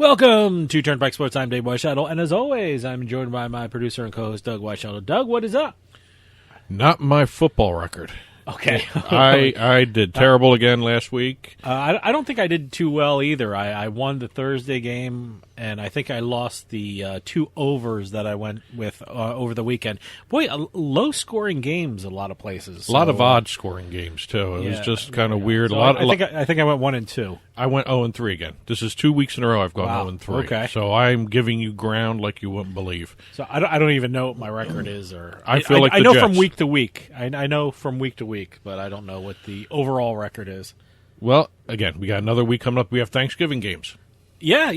Welcome to Turnpike Sports. I'm Dave Weischadle, and as always, I'm joined by my producer and co-host, Doug Weischadle. Doug, what is up? Not my football record. Okay. I did terrible again last week. I don't think I did too well either. I won the Thursday game, and I think I lost the two overs that I went with over the weekend. Boy, low-scoring games a lot of places. A lot of odd-scoring games, too. It was just kind of weird. So I think I went 1-2. I went 0-3 again. This is 2 weeks in a row I've gone 0-3. Okay. So I'm giving you ground like you wouldn't believe. So I don't even know what my record is. I feel like I know Jets. from week to week. I know from week to week, but I don't know what the overall record is. Well, again, we got another week coming up. We have Thanksgiving games. Yeah.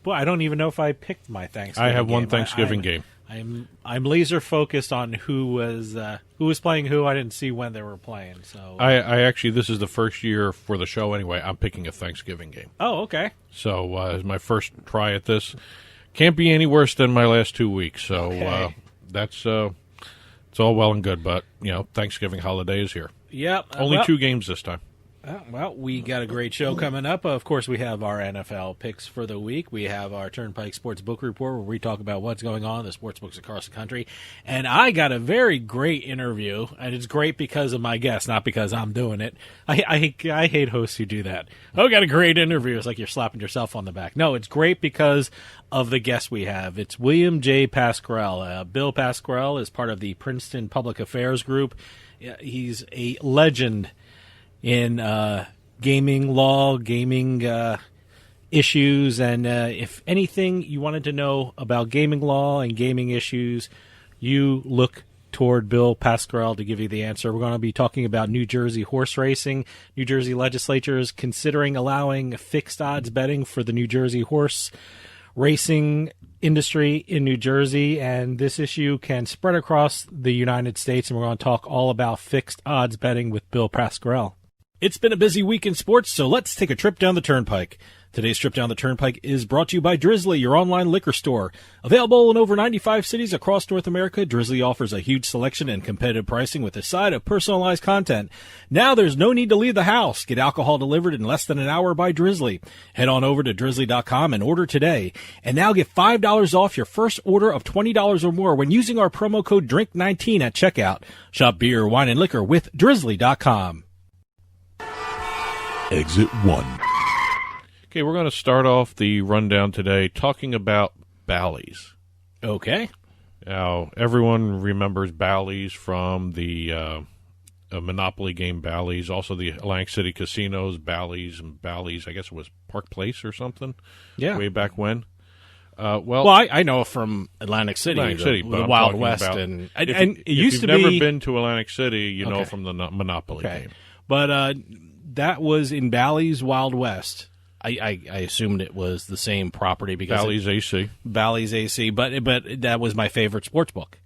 I don't even know if I picked my Thanksgiving I have game. one Thanksgiving game. I'm laser focused on who was playing who. I didn't see when they were playing. So I actually, this is the first year for the show anyway. I'm picking a Thanksgiving game. Oh, okay. So it's my first try at this. Can't be any worse than my last 2 weeks. So Okay. That's it's all well and good, but Thanksgiving holiday is here. Yep. Only 2 games this time. Well, we got a great show coming up. Of course, we have our NFL picks for the week. We have our Turnpike Sports Book Report, where we talk about what's going on in the sports books across the country. And I got a very great interview, and it's great because of my guest, not because I'm doing it. I hate hosts who do that. Oh, got a great interview. It's like you're slapping yourself on the back. No, it's great because of the guest we have. It's William J Pascrell. Bill Pascrell is part of the Princeton Public Affairs Group. He's a legend in gaming law, gaming issues, and if anything you wanted to know about gaming law and gaming issues, you look toward Bill Pascrell to give you the answer. We're going to be talking about New Jersey horse racing. New Jersey legislature is considering allowing fixed odds betting for the New Jersey horse racing industry in New Jersey, and this issue can spread across the United States, and we're going to talk all about fixed odds betting with Bill Pascrell. It's been a busy week in sports, so let's take a trip down the Turnpike. Today's trip down the Turnpike is brought to you by Drizzly, your online liquor store. Available in over 95 cities across North America, Drizzly offers a huge selection and competitive pricing with a side of personalized content. Now there's no need to leave the house. Get alcohol delivered in less than an hour by Drizzly. Head on over to drizzly.com and order today. And now get $5 off your first order of $20 or more when using our promo code DRINK19 at checkout. Shop beer, wine, and liquor with drizzly.com. Exit 1. Okay, we're going to start off the rundown today talking about Bally's. Okay. Now, everyone remembers Bally's from the Monopoly game Bally's, also the Atlantic City casinos, Bally's, I guess it was Park Place or something. Yeah. Way back when. I know from Atlantic City, but the I'm Wild talking West, about- and If it used to be. If you've never been to Atlantic City, you know Okay. from the Monopoly game. But that was in Bally's Wild West. I assumed it was the same property because Bally's AC. Bally's AC, but that was my favorite sports book.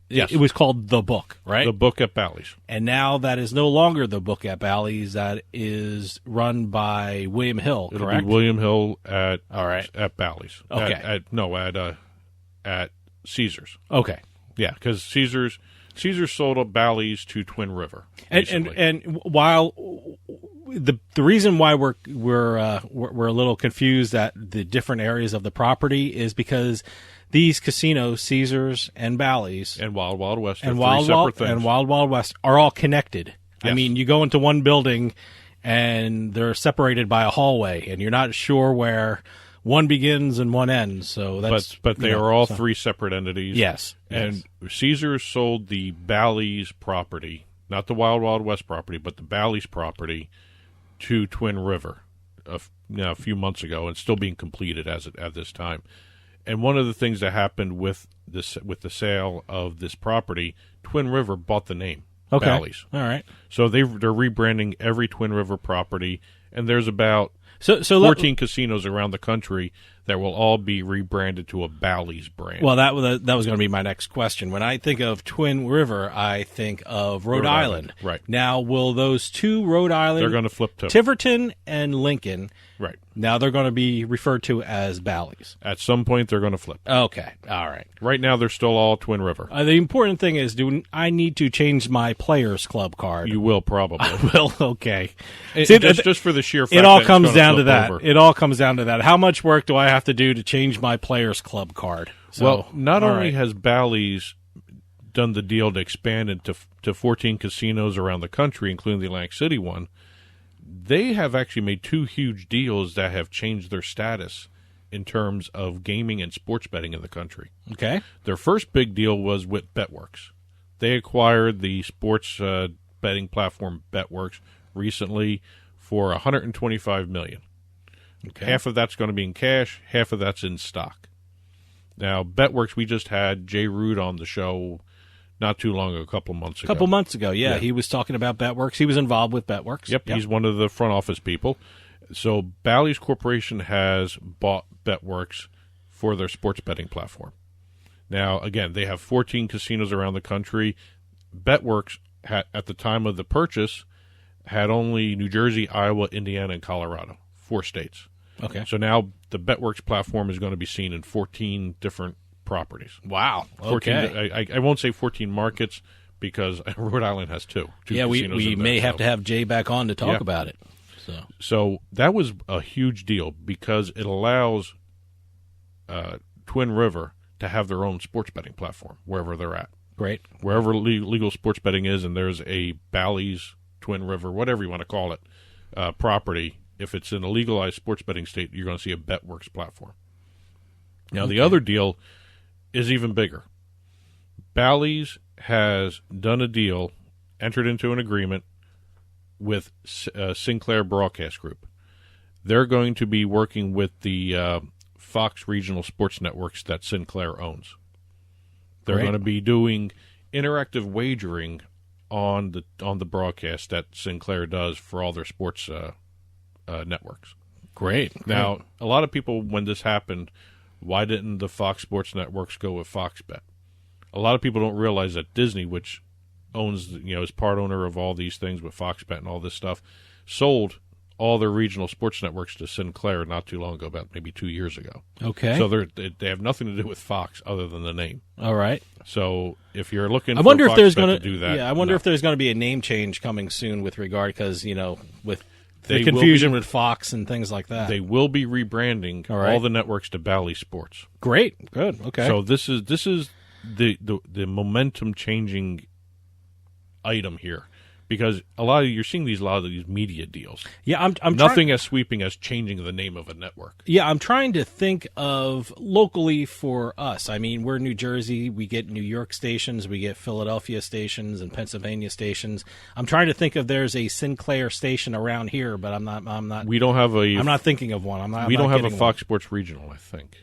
Yes. It was called The Book, right? The book at Bally's. And now that is no longer The Book at Bally's. That is run by William Hill, It'll correct? be William Hill at Bally's. Okay. At Caesars. Okay. Yeah, because Caesars sold up Bally's to Twin River. And while the reason why we're a little confused at the different areas of the property is because these casinos, Caesars and Bally's and Wild Wild West and are three separate things. and Wild Wild West are all connected. Yes. I mean, you go into one building and they're separated by a hallway, and you're not sure where one begins and one ends. So that's but they are all three separate entities. Yes. And Caesars sold the Bally's property, not the Wild Wild West property, but the Bally's property to Twin River a few months ago, and still being completed at this time. And one of the things that happened with the sale of this property, Twin River bought the name Bally's. All right. So they're rebranding every Twin River property, and there's about So 14 casinos around the country that will all be rebranded to a Bally's brand. Well, that was going to be my next question. When I think of Twin River, I think of Rhode Island. Right. Now, will those two Rhode Island... They're going to flip to Tiverton and Lincoln. Right. Now they're going to be referred to as Bally's. At some point, they're going to flip. Okay, all right. Right now, they're still all Twin River. The important thing is, do I need to change my Players Club card? You will probably. I will, okay. See, just for the sheer fact it all that comes it's gonna down to flip that. over. It all comes down to that. How much work do I have to do to change my Players Club card? So, Well, not all only right. has Bally's done the deal to expand into to 14 casinos around the country, including the Atlantic City one, they have actually made 2 huge deals that have changed their status in terms of gaming and sports betting in the country. Okay. Their first big deal was with Betworks. They acquired the sports betting platform Betworks recently for $125 million. Okay. Half of that's going to be in cash, half of that's in stock. Now, Betworks, we just had Jay Root on the show not too long ago, a couple months ago. Yeah. He was talking about Betworks. He was involved with Betworks. Yep, he's one of the front office people. So Bally's Corporation has bought Betworks for their sports betting platform. Now, again, they have 14 casinos around the country. Betworks, at the time of the purchase, had only New Jersey, Iowa, Indiana, and Colorado, 4 states. Okay. So now the Betworks platform is going to be seen in 14 different properties. Wow. 14, Okay. I won't say 14 markets because Rhode Island has two Yeah, we casinos in may there, have so. to have Jay back on to talk Yeah. about it. So that was a huge deal because it allows Twin River to have their own sports betting platform wherever they're at. Great. Wherever legal sports betting is, and there's a Bally's, Twin River, whatever you want to call it, property, if it's in a legalized sports betting state, you're going to see a Betworks platform. Now, the other deal is even bigger. Bally's has done a deal, entered into an agreement with Sinclair Broadcast Group. They're going to be working with the Fox regional sports networks that Sinclair owns. They're Great. going to be doing interactive wagering on the broadcast that Sinclair does for all their sports networks. Great. Now, a lot of people, when this happened, why didn't the Fox Sports networks go with Fox Bet? A lot of people don't realize that Disney, which owns, is part owner of all these things with Fox Bet and all this stuff, sold all their regional sports networks to Sinclair not too long ago, about maybe 2 years ago. Okay. So they have nothing to do with Fox other than the name. All right. So if you're looking, I wonder for if there's Fox Bet going to do that, Yeah, I wonder no. if there's going to be a name change coming soon with regard because with They the will confusion be- with Fox and things like that. They will be rebranding All right. all the networks to Bally Sports. Great. Good. Okay. So this is the momentum changing item here, because you're seeing a lot of these media deals. yeah, I'm Nothing as sweeping as changing the name of a network. Yeah, I'm trying to think of locally for us. I mean, we're New Jersey. We get New York stations. We get Philadelphia stations and Pennsylvania stations. I'm trying to think if there's a Sinclair station around here, but I'm not. We don't have a. I'm not thinking of one. we don't have a getting Fox one. Sports Regional. I think.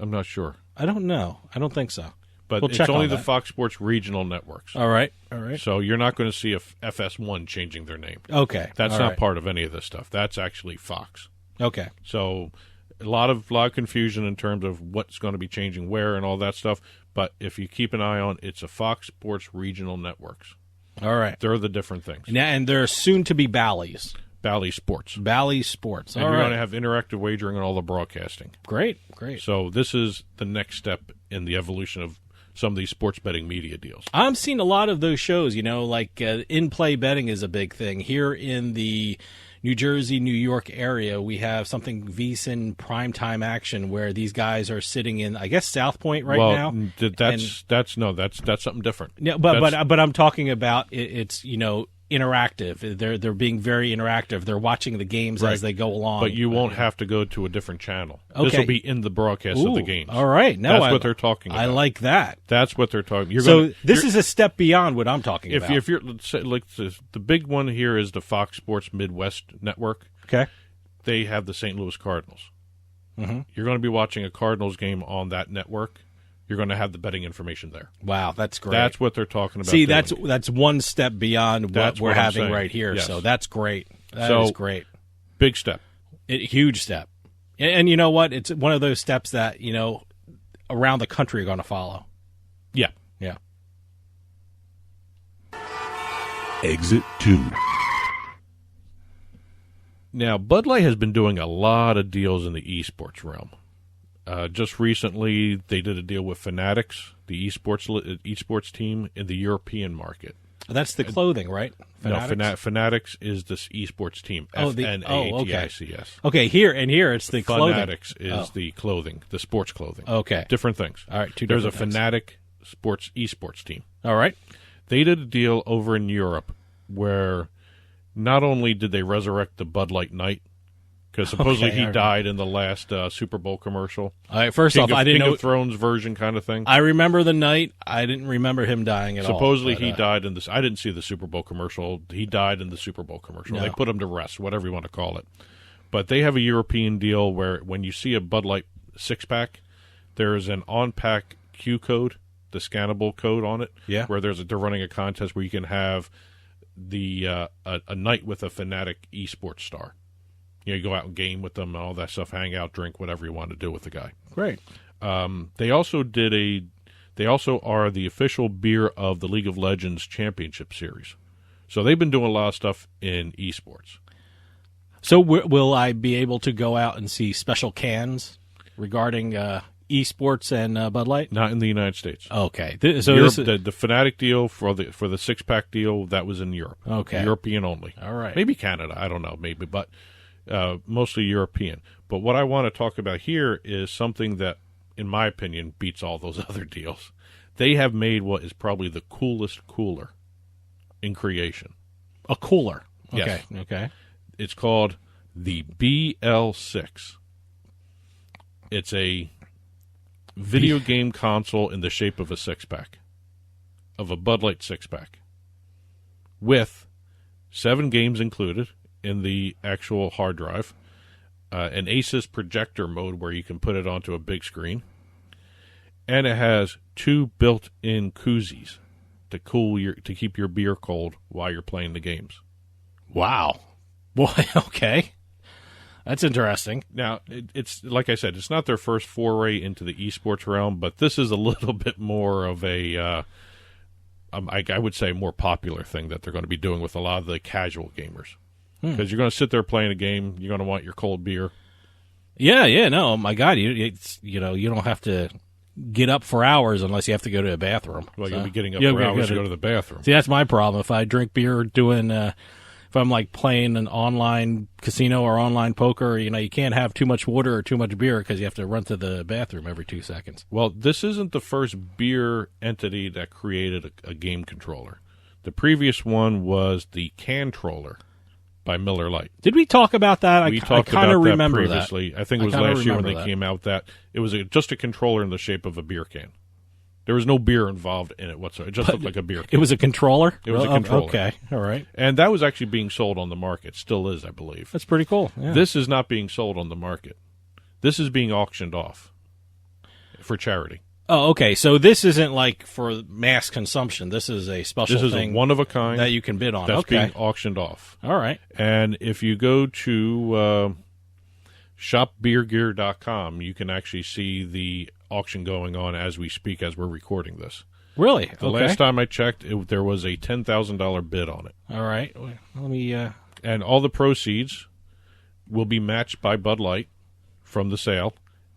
I'm not sure, I don't know. I don't think so. but We'll it's check only on the that. Fox Sports Regional networks. All right. All right. So you're not going to see a FS1 changing their name. Okay. That's all not right. part of any of this stuff. That's actually Fox. Okay. So a lot of confusion in terms of what's going to be changing where and all that stuff. But if you keep an eye on, it's a Fox Sports Regional networks. All right. They're the different things. And there are soon to be Bally's. Bally Sports. Bally Sports. And All you're right. going to have interactive wagering and all the broadcasting. Great. Great. So this is the next step in the evolution of some of these sports betting media deals. I'm seeing a lot of those shows, like in-play betting is a big thing. Here in the New Jersey, New York area, we have something VSiN primetime action where these guys are sitting in, I guess, South Point right now. That's something different. Yeah, but I'm talking about it's interactive. They're being very interactive. They're watching the games Right. as they go along. But you won't have to go to a different channel. Okay. This will be in the broadcast of the Ooh, games. all right. No, That's what they're talking about. I like that. That's what they're talking. This is a step beyond what I'm talking about. If you're let's say, like the big one here is the Fox Sports Midwest Network. Okay. They have the St. Louis Cardinals. Mm-hmm. You're going to be watching a Cardinals game on that network. You're going to have the betting information there. Wow, that's great. That's what they're talking about. See, doing. that's one step beyond what That's we're what I'm having saying. right here. Yes. So that's great. That is great. Big step. Huge step. And you know what? It's one of those steps that, around the country are going to follow. Yeah. Yeah. Exit 2. Now, Bud Light has been doing a lot of deals in the esports realm. Just recently, they did a deal with Fanatics, the esports team, in the European market. That's the clothing, right? Fanatics? No, Fanatics is this esports team. Fanatics. Okay, here it's the clothing. Fanatics is the clothing, the sports clothing. Okay. Different things. All right, There's a different things. Fanatic esports team. All right. They did a deal over in Europe where not only did they resurrect the Bud Light Knight, because supposedly he died in the last Super Bowl commercial. All right, first off, I didn't know King of Thrones version kind of thing. I remember the night. I didn't remember him dying at all. Supposedly he died in this. I didn't see the Super Bowl commercial. He died in the Super Bowl commercial. No. They put him to rest, whatever you want to call it. But they have a European deal where when you see a Bud Light 6-pack, there is an on-pack Q code, the scannable code on it. Yeah. Where they're running a contest where you can have the a night with a Fanatic esports star. You go out and game with them and all that stuff, hang out, drink, whatever you want to do with the guy. Great. They also are the official beer of the League of Legends Championship Series. So they've been doing a lot of stuff in esports. So will I be able to go out and see special cans regarding esports and Bud Light? Not in the United States. Okay. Europe, the Fanatic deal for the 6-pack deal, that was in Europe. Okay. European only. All right. Maybe Canada. I don't know. Maybe, but mostly European. But what I want to talk about here is something that, in my opinion, beats all those other deals. They have made what is probably the coolest cooler in creation. A cooler. Yes. Okay. It's called the BL6. It's a video game console in the shape of a 6-pack, of a Bud Light 6-pack, with 7 games included in the actual hard drive, an Asus projector mode where you can put it onto a big screen, and it has 2 built-in koozies to keep your beer cold while you're playing the games. Wow. Boy, okay. That's interesting. Now, it's like I said, it's not their first foray into the esports realm, but this is a little bit more of a, I would say, more popular thing that they're going to be doing with a lot of the casual gamers. Because you're going to sit there playing a game, you're going to want your cold beer. Yeah, no, my God, you don't have to get up for hours unless you have to go to a bathroom. Well, you'll be getting up for hours to go to the bathroom. See, that's my problem. If I drink beer doing, if I'm like playing an online casino or online poker, you can't have too much water or too much beer because you have to run to the bathroom every 2 seconds. Well, this isn't the first beer entity that created a game controller. The previous one was the Cantroller by Miller Lite. Did we talk about that? We talked about that previously. That. I think it was last year when they came out that it was just a controller in the shape of a beer can. There was no beer involved in it whatsoever. It just looked like a beer can. It was a controller? It was a controller. Okay, all right. And that was actually being sold on the market. Still is, I believe. That's pretty cool. Yeah. This is not being sold on the market. This is being auctioned off for charity. Oh, okay. So this isn't like for mass consumption. This is a special thing. This is a one-of-a-kind that you can bid on. That's being auctioned off. All right. And if you go to shopbeergear.com, you can actually see the auction going on as we speak, as we're recording this. Really? The last time I checked, there was a $10,000 bid on it. All right. Let me... And all the proceeds will be matched by Bud Light from the sale,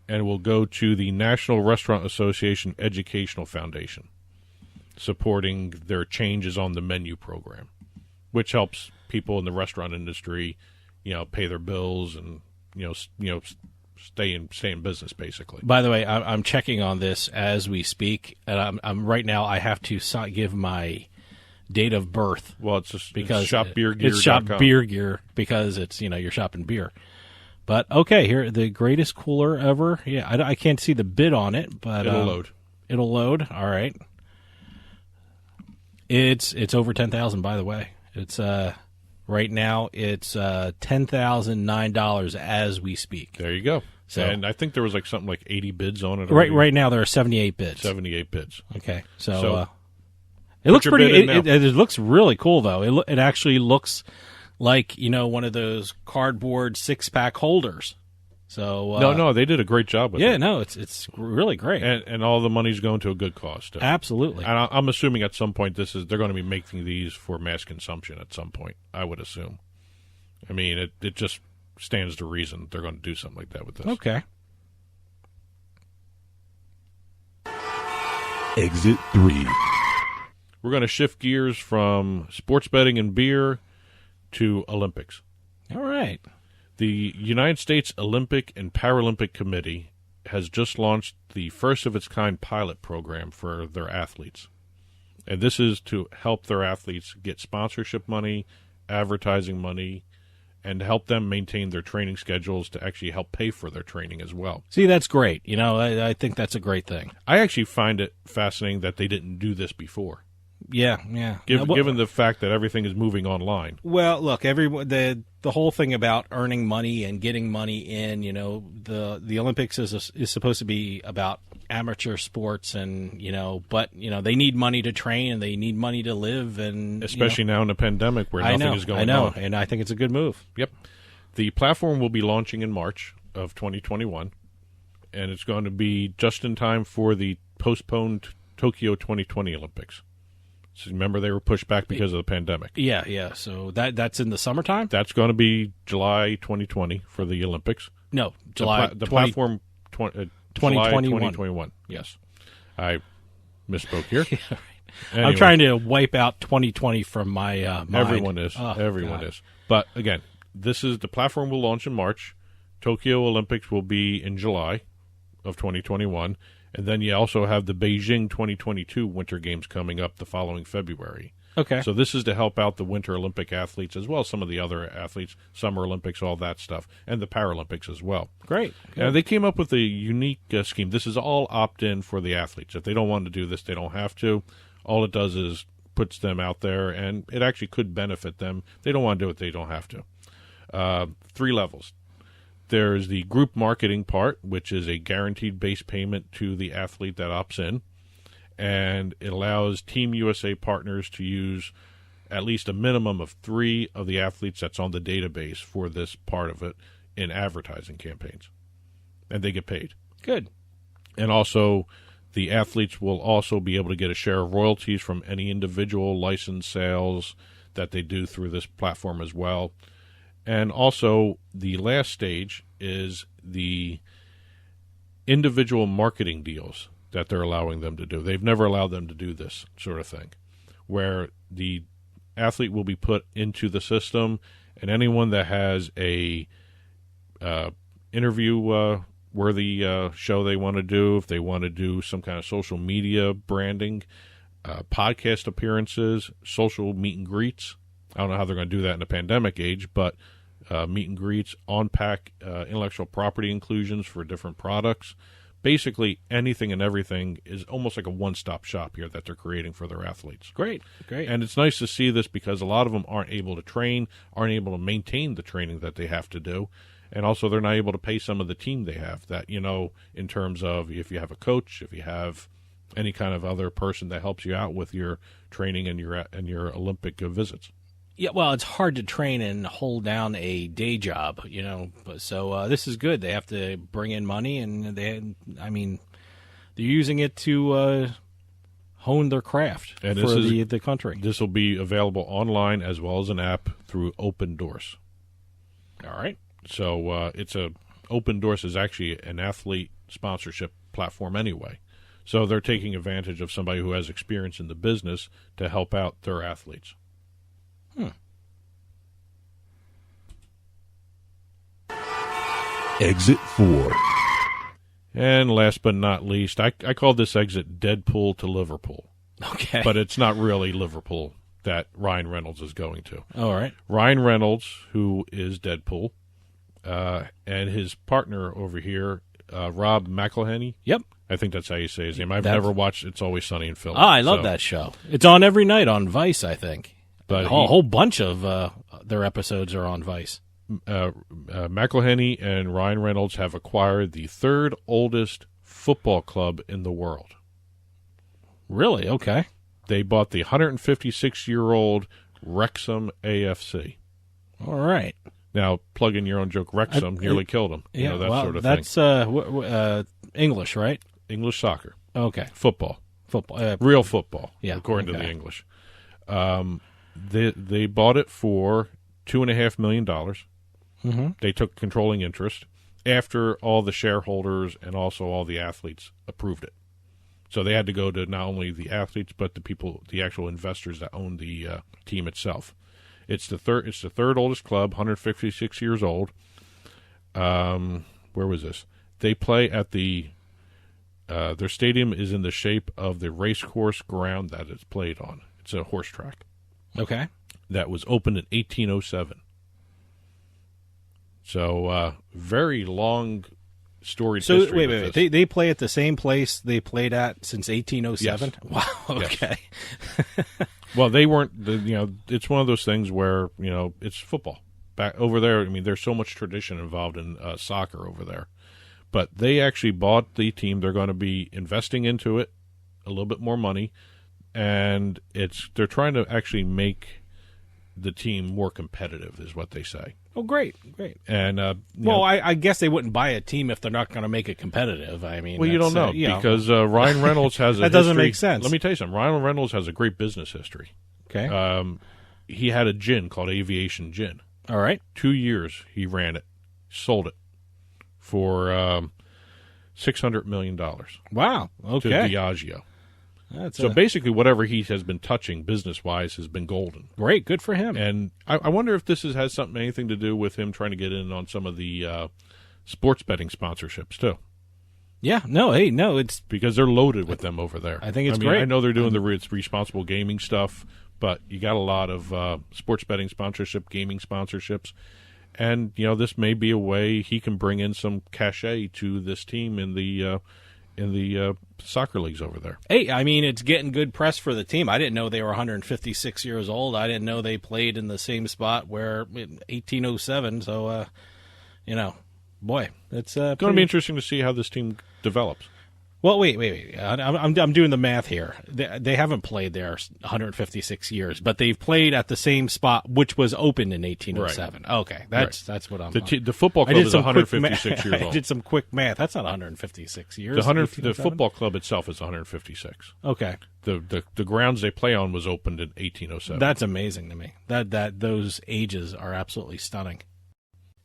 and will go to the National Restaurant Association Educational Foundation, supporting their changes on the menu program, which helps people in the restaurant industry, pay their bills and stay in business, basically. By the way, I'm checking on this as we speak, and I'm right now. I have to give my date of birth. Well, it's because it's shopbeergear.com. It's Shop Beer Gear because it's you're shopping beer. But okay, here the greatest cooler ever. Yeah, I can't see the bid on it, but it'll load. It'll load. All right. It's over 10,000. By the way, it's right now it's $10,009 as we speak. There you go. So, and I think there was something like 80 bids on it. Right now there are 78 bids. 78 bids. Okay, so it looks pretty. It looks really cool though. It actually looks like one of those cardboard 6-pack holders. So no, they did a great job with it. Yeah, no, it's really great, and all the money's going to a good cause too. Absolutely. And I'm assuming at some point they're going to be making these for mass consumption at some point. I would assume. I mean, it just stands to reason they're going to do something like that with this. Okay. Exit 3. We're going to shift gears from sports betting and beer to Olympics. All right. The United States Olympic and Paralympic Committee has just launched the first-of-its-kind pilot program for their athletes. And this is to help their athletes get sponsorship money, advertising money, and help them maintain their training schedules to actually help pay for their training as well. See, that's great. You know, I think that's a great thing. I actually find it fascinating that they didn't do this before. Yeah. Given the fact that everything is moving online. Well, look, the whole thing about earning money and getting money in, you know, the Olympics is supposed to be about amateur sports, and but they need money to train and they need money to live, and especially now in the pandemic where nothing is going on. I know, and I think it's a good move. Yep. The platform will be launching in March of 2021, and it's going to be just in time for the postponed Tokyo 2020 Olympics. So remember, they were pushed back because of the pandemic. Yeah. So that's in the summertime? That's going to be July 2020 for the Olympics. No, July. The platform 2021. Yes. I misspoke here. Anyway, I'm trying to wipe out 2020 from my mind. Everyone is. Oh, Everyone God. is. But again, the platform will launch in March. Tokyo Olympics will be in July of 2021. And then you also have the Beijing 2022 Winter Games coming up the following February. Okay. So this is to help out the Winter Olympic athletes as well as some of the other athletes, Summer Olympics, all that stuff, and the Paralympics as well. Great. They came up with a unique scheme. This is all opt-in for the athletes. If they don't want to do this, they don't have to. All it does is puts them out there, and it actually could benefit them. If they don't want to do it, they don't have to. 3 levels. There's the group marketing part, which is a guaranteed base payment to the athlete that opts in. And it allows Team USA partners to use at least a minimum of 3 of the athletes that's on the database for this part of it in advertising campaigns. And they get paid. Good. And also, the athletes will also be able to get a share of royalties from any individual license sales that they do through this platform as well. And also, the last stage is the individual marketing deals that they're allowing them to do. They've never allowed them to do this sort of thing, where the athlete will be put into the system, and anyone that has a interview-worthy show they want to do, if they want to do some kind of social media branding, podcast appearances, social meet and greets. I don't know how they're going to do that in the pandemic age, but meet and greets, on-pack intellectual property inclusions for different products. Basically, anything and everything is almost like a one-stop shop here that they're creating for their athletes. Great. And it's nice to see this because a lot of them aren't able to train, aren't able to maintain the training that they have to do, and also they're not able to pay some of the team they have that, in terms of if you have a coach, if you have any kind of other person that helps you out with your training and your Olympic visits. Yeah, well, it's hard to train and hold down a day job, So this is good. They have to bring in money, and they're using it to hone their craft for the country. This will be available online as well as an app through Open Doors. All right. So Open Doors is actually an athlete sponsorship platform anyway. So they're taking advantage of somebody who has experience in the business to help out their athletes. Exit 4. And last but not least, I call this exit Deadpool to Liverpool. Okay. But it's not really Liverpool that Ryan Reynolds is going to. All right. Ryan Reynolds, who is Deadpool, and his partner over here, Rob McElhenney. Yep. I think that's how you say his name. I've never watched It's Always Sunny in Philly. I love that show. It's on every night on Vice, I think. But a whole bunch of their episodes are on Vice. McElhenney and Ryan Reynolds have acquired the 3rd oldest football club in the world. Really? Okay. They bought the 156-year-old Wrexham AFC. All right. Now, plug in your own joke. Wrexham nearly killed them. Yeah, that sort of that's, thing. English, right? English soccer. Okay. Football. Real football, according to the English. They bought it for $2.5 million. Mm-hmm. They took controlling interest after all the shareholders and also all the athletes approved it. So they had to go to not only the athletes but the actual investors that own the team itself. It's the third oldest club, 156 years old. Where was this? They play at their stadium is in the shape of the racecourse ground that it's played on. It's a horse track. Okay. That was opened in 1807. So very long storied history. So wait. They play at the same place they played at since 1807? Yes. Wow. Okay. Yes. Well, they weren't. It's one of those things where it's football back over there. I mean, there's so much tradition involved in soccer over there. But they actually bought the team. They're going to be investing into it a little bit more money, and they're trying to actually make the team more competitive, is what they say. Oh, great. And I guess they wouldn't buy a team if they're not going to make it competitive. I mean, well, you don't know because Ryan Reynolds has a that doesn't history. make sense. Let me tell you something. Ryan Reynolds has a great business history. Okay. He had a gin called Aviation Gin. All right. 2 years he ran it, sold it for $600 million. Wow. Okay. To Diageo. So basically, whatever he has been touching business-wise has been golden. Great, good for him. And I wonder if this has anything to do with him trying to get in on some of the sports betting sponsorships too. Yeah, it's because they're loaded with them over there. I think it's great. I know they're doing the responsible gaming stuff, but you got a lot of sports betting sponsorship, gaming sponsorships, and this may be a way he can bring in some cachet to this team in the soccer leagues over there. Hey, I mean, it's getting good press for the team. I didn't know they were 156 years old. I didn't know they played in the same spot where in 1807. So, boy, it's going to be interesting to see how this team develops. Well, wait. I'm doing the math here. They haven't played there 156 years, but they've played at the same spot, which was opened in 1807. Right. Okay, that's what I'm. The football club is 156 years old. I did some quick math. That's not 156 years. The football club itself is 156. Okay. The grounds they play on was opened in 1807. That's amazing to me. That those ages are absolutely stunning.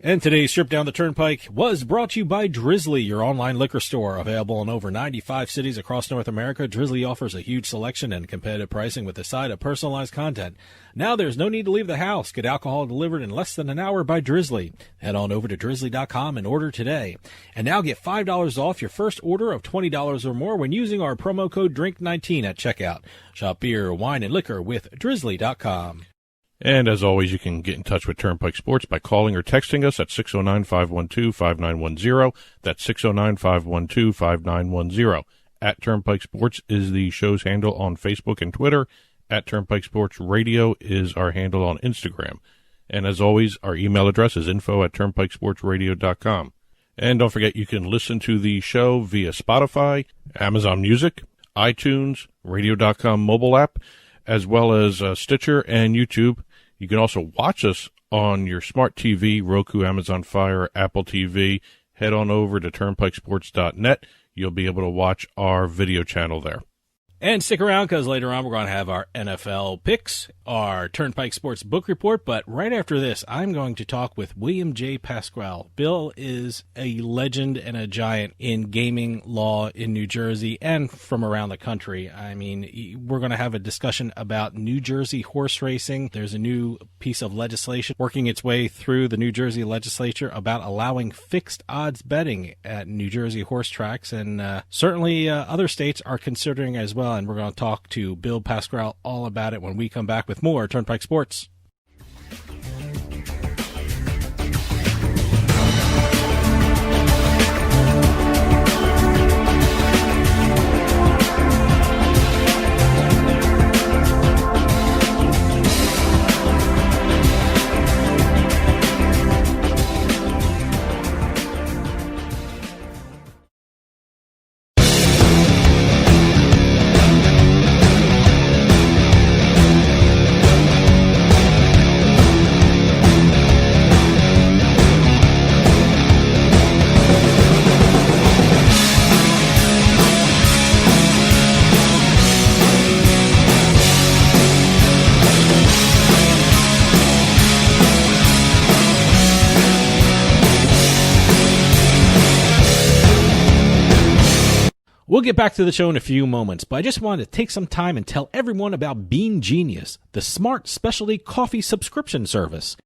And today's trip down the Turnpike was brought to you by Drizzly, your online liquor store. Available in over 95 cities across North America, Drizzly offers a huge selection and competitive pricing with a side of personalized content. Now there's no need to leave the house. Get alcohol delivered in less than an hour by Drizzly. Head on over to drizzly.com and order today. And now get $5 off your first order of $20 or more when using our promo code DRINK19 at checkout. Shop beer, wine, and liquor with drizzly.com. And as always, you can get in touch with Turnpike Sports by calling or texting us at 609-512-5910. That's 609-512-5910. At Turnpike Sports is the show's handle on Facebook and Twitter. At Turnpike Sports Radio is our handle on Instagram. And as always, our email address is info@turnpikesportsradio.com. And don't forget, you can listen to the show via Spotify, Amazon Music, iTunes, radio.com mobile app, as well as Stitcher and YouTube. You can also watch us on your smart TV, Roku, Amazon Fire, Apple TV. Head on over to turnpikesports.net. You'll be able to watch our video channel there. And stick around because later on we're going to have our NFL picks, our Turnpike Sports Book Report. But right after this, I'm going to talk with William J Pascrell. Bill is a legend and a giant in gaming law in New Jersey and from around the country. I mean, we're going to have a discussion about New Jersey horse racing. There's a new piece of legislation working its way through the New Jersey legislature about allowing fixed odds betting at New Jersey horse tracks. And certainly other states are considering as well. And we're going to talk to Bill Pascrell all about it when we come back with more Turnpike Sports. We'll get back to the show in a few moments, but I just wanted to take some time and tell everyone about Bean Genius, the smart specialty coffee subscription service.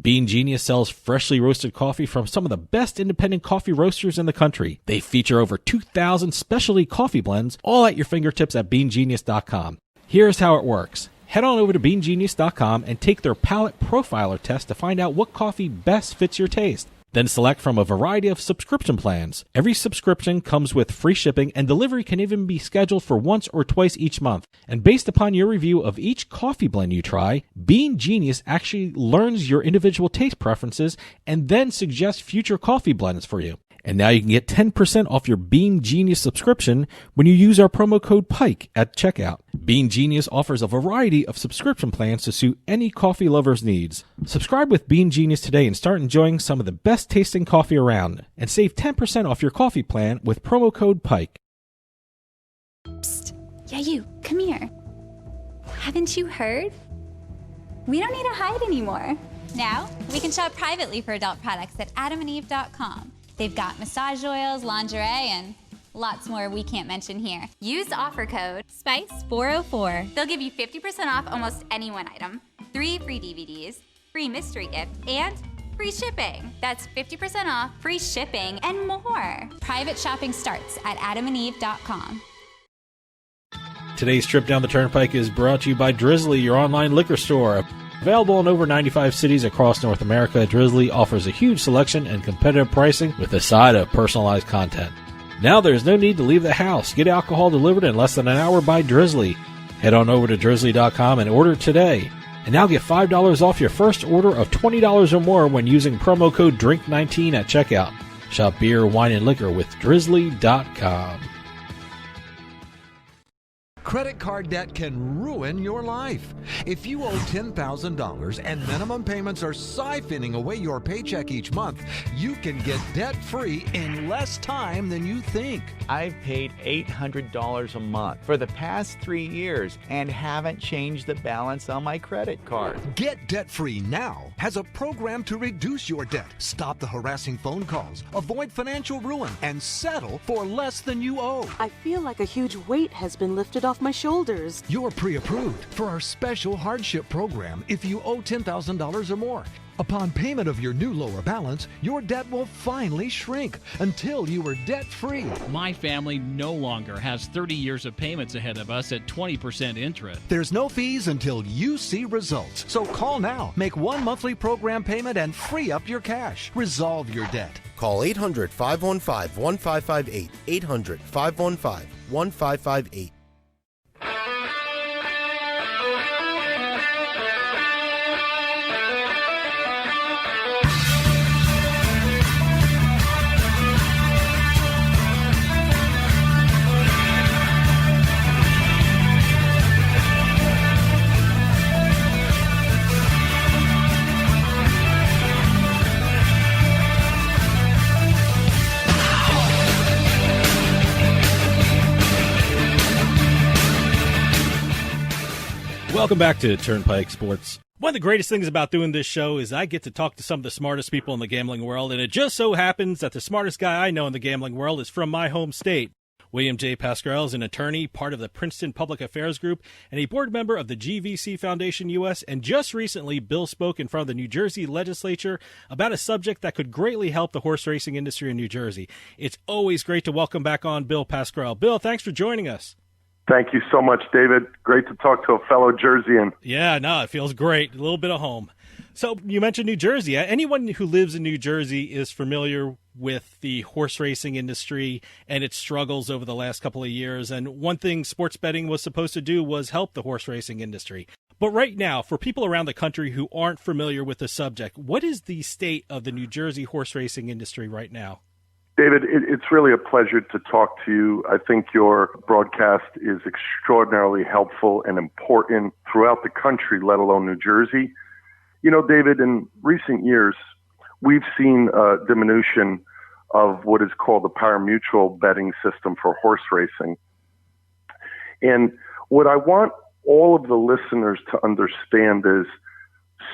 Bean Genius sells freshly roasted coffee from some of the best independent coffee roasters in the country. They feature over 2,000 specialty coffee blends, all at your fingertips at beangenius.com. Here's how it works. Head on over to beangenius.com and take their palate profiler test to find out what coffee best fits your taste. Then select from a variety of subscription plans. Every subscription comes with free shipping, and delivery can even be scheduled for once or twice each month. And based upon your review of each coffee blend you try, Bean Genius actually learns your individual taste preferences and then suggests future coffee blends for you. And now you can get 10% off your Bean Genius subscription when you use our promo code PIKE at checkout. Bean Genius offers a variety of subscription plans to suit any coffee lover's needs. Subscribe with Bean Genius today and start enjoying some of the best tasting coffee around. And save 10% off your coffee plan with promo code PIKE. Psst. Yeah, you. Come here. Haven't you heard? We don't need to hide anymore. Now, we can shop privately for adult products at adamandeve.com. They've got massage oils, lingerie, and lots more we can't mention here. Use offer code SPICE404. They'll give you 50% off almost any one item, 3 free DVDs, free mystery gift, and free shipping. That's 50% off, free shipping, and more. Private shopping starts at adamandeve.com. Today's trip down the Turnpike is brought to you by Drizzly, your online liquor store. Available in over 95 cities across North America, Drizzly offers a huge selection and competitive pricing with a side of personalized content. Now there's no need to leave the house. Get alcohol delivered in less than an hour by Drizzly. Head on over to drizzly.com and order today. And now get $5 off your first order of $20 or more when using promo code DRINK19 at checkout. Shop beer, wine, and liquor with drizzly.com. Credit card debt can ruin your life. If you owe $10,000 and minimum payments are siphoning away your paycheck each month, you can get debt-free in less time than you think. I've paid $800 a month for the past 3 years and haven't changed the balance on my credit card. Get debt-free now has a program to reduce your debt, stop the harassing phone calls, avoid financial ruin, and settle for less than you owe. I feel like a huge weight has been lifted off my shoulders. You're pre-approved for our special hardship program if you owe $10,000 or more. Upon payment of your new lower balance, your debt will finally shrink until you are debt-free. My family no longer has 30 years of payments ahead of us at 20% interest. There's no fees until you see results. So call now, make one monthly program payment, and free up your cash. Resolve your debt. Call 800-515-1558. 800-515-1558. Welcome back to Turnpike Sports. One of the greatest things about doing this show is I get to talk to some of the smartest people in the gambling world, and it just so happens that the smartest guy I know in the gambling world is from my home state. William J Pascrell is an attorney, part of the Princeton Public Affairs Group, and a board member of the GVC Foundation U.S., and just recently, Bill spoke in front of the New Jersey legislature about a subject that could greatly help the horse racing industry in New Jersey. It's always great to welcome back on Bill Pascrell. Bill, thanks for joining us. Thank you so much, David. Great to talk to a fellow Jerseyan. Yeah, no, it feels great. A little bit of home. So you mentioned New Jersey. Anyone who lives in New Jersey is familiar with the horse racing industry and its struggles over the last couple of years. And one thing sports betting was supposed to do was help the horse racing industry. But right now, for people around the country who aren't familiar with the subject, what is the state of the New Jersey horse racing industry right now? David, it's really a pleasure to talk to you. I think your broadcast is extraordinarily helpful and important throughout the country, let alone New Jersey. You know, David, in recent years, we've seen a diminution of what is called the pari-mutuel betting system for horse racing. And what I want all of the listeners to understand is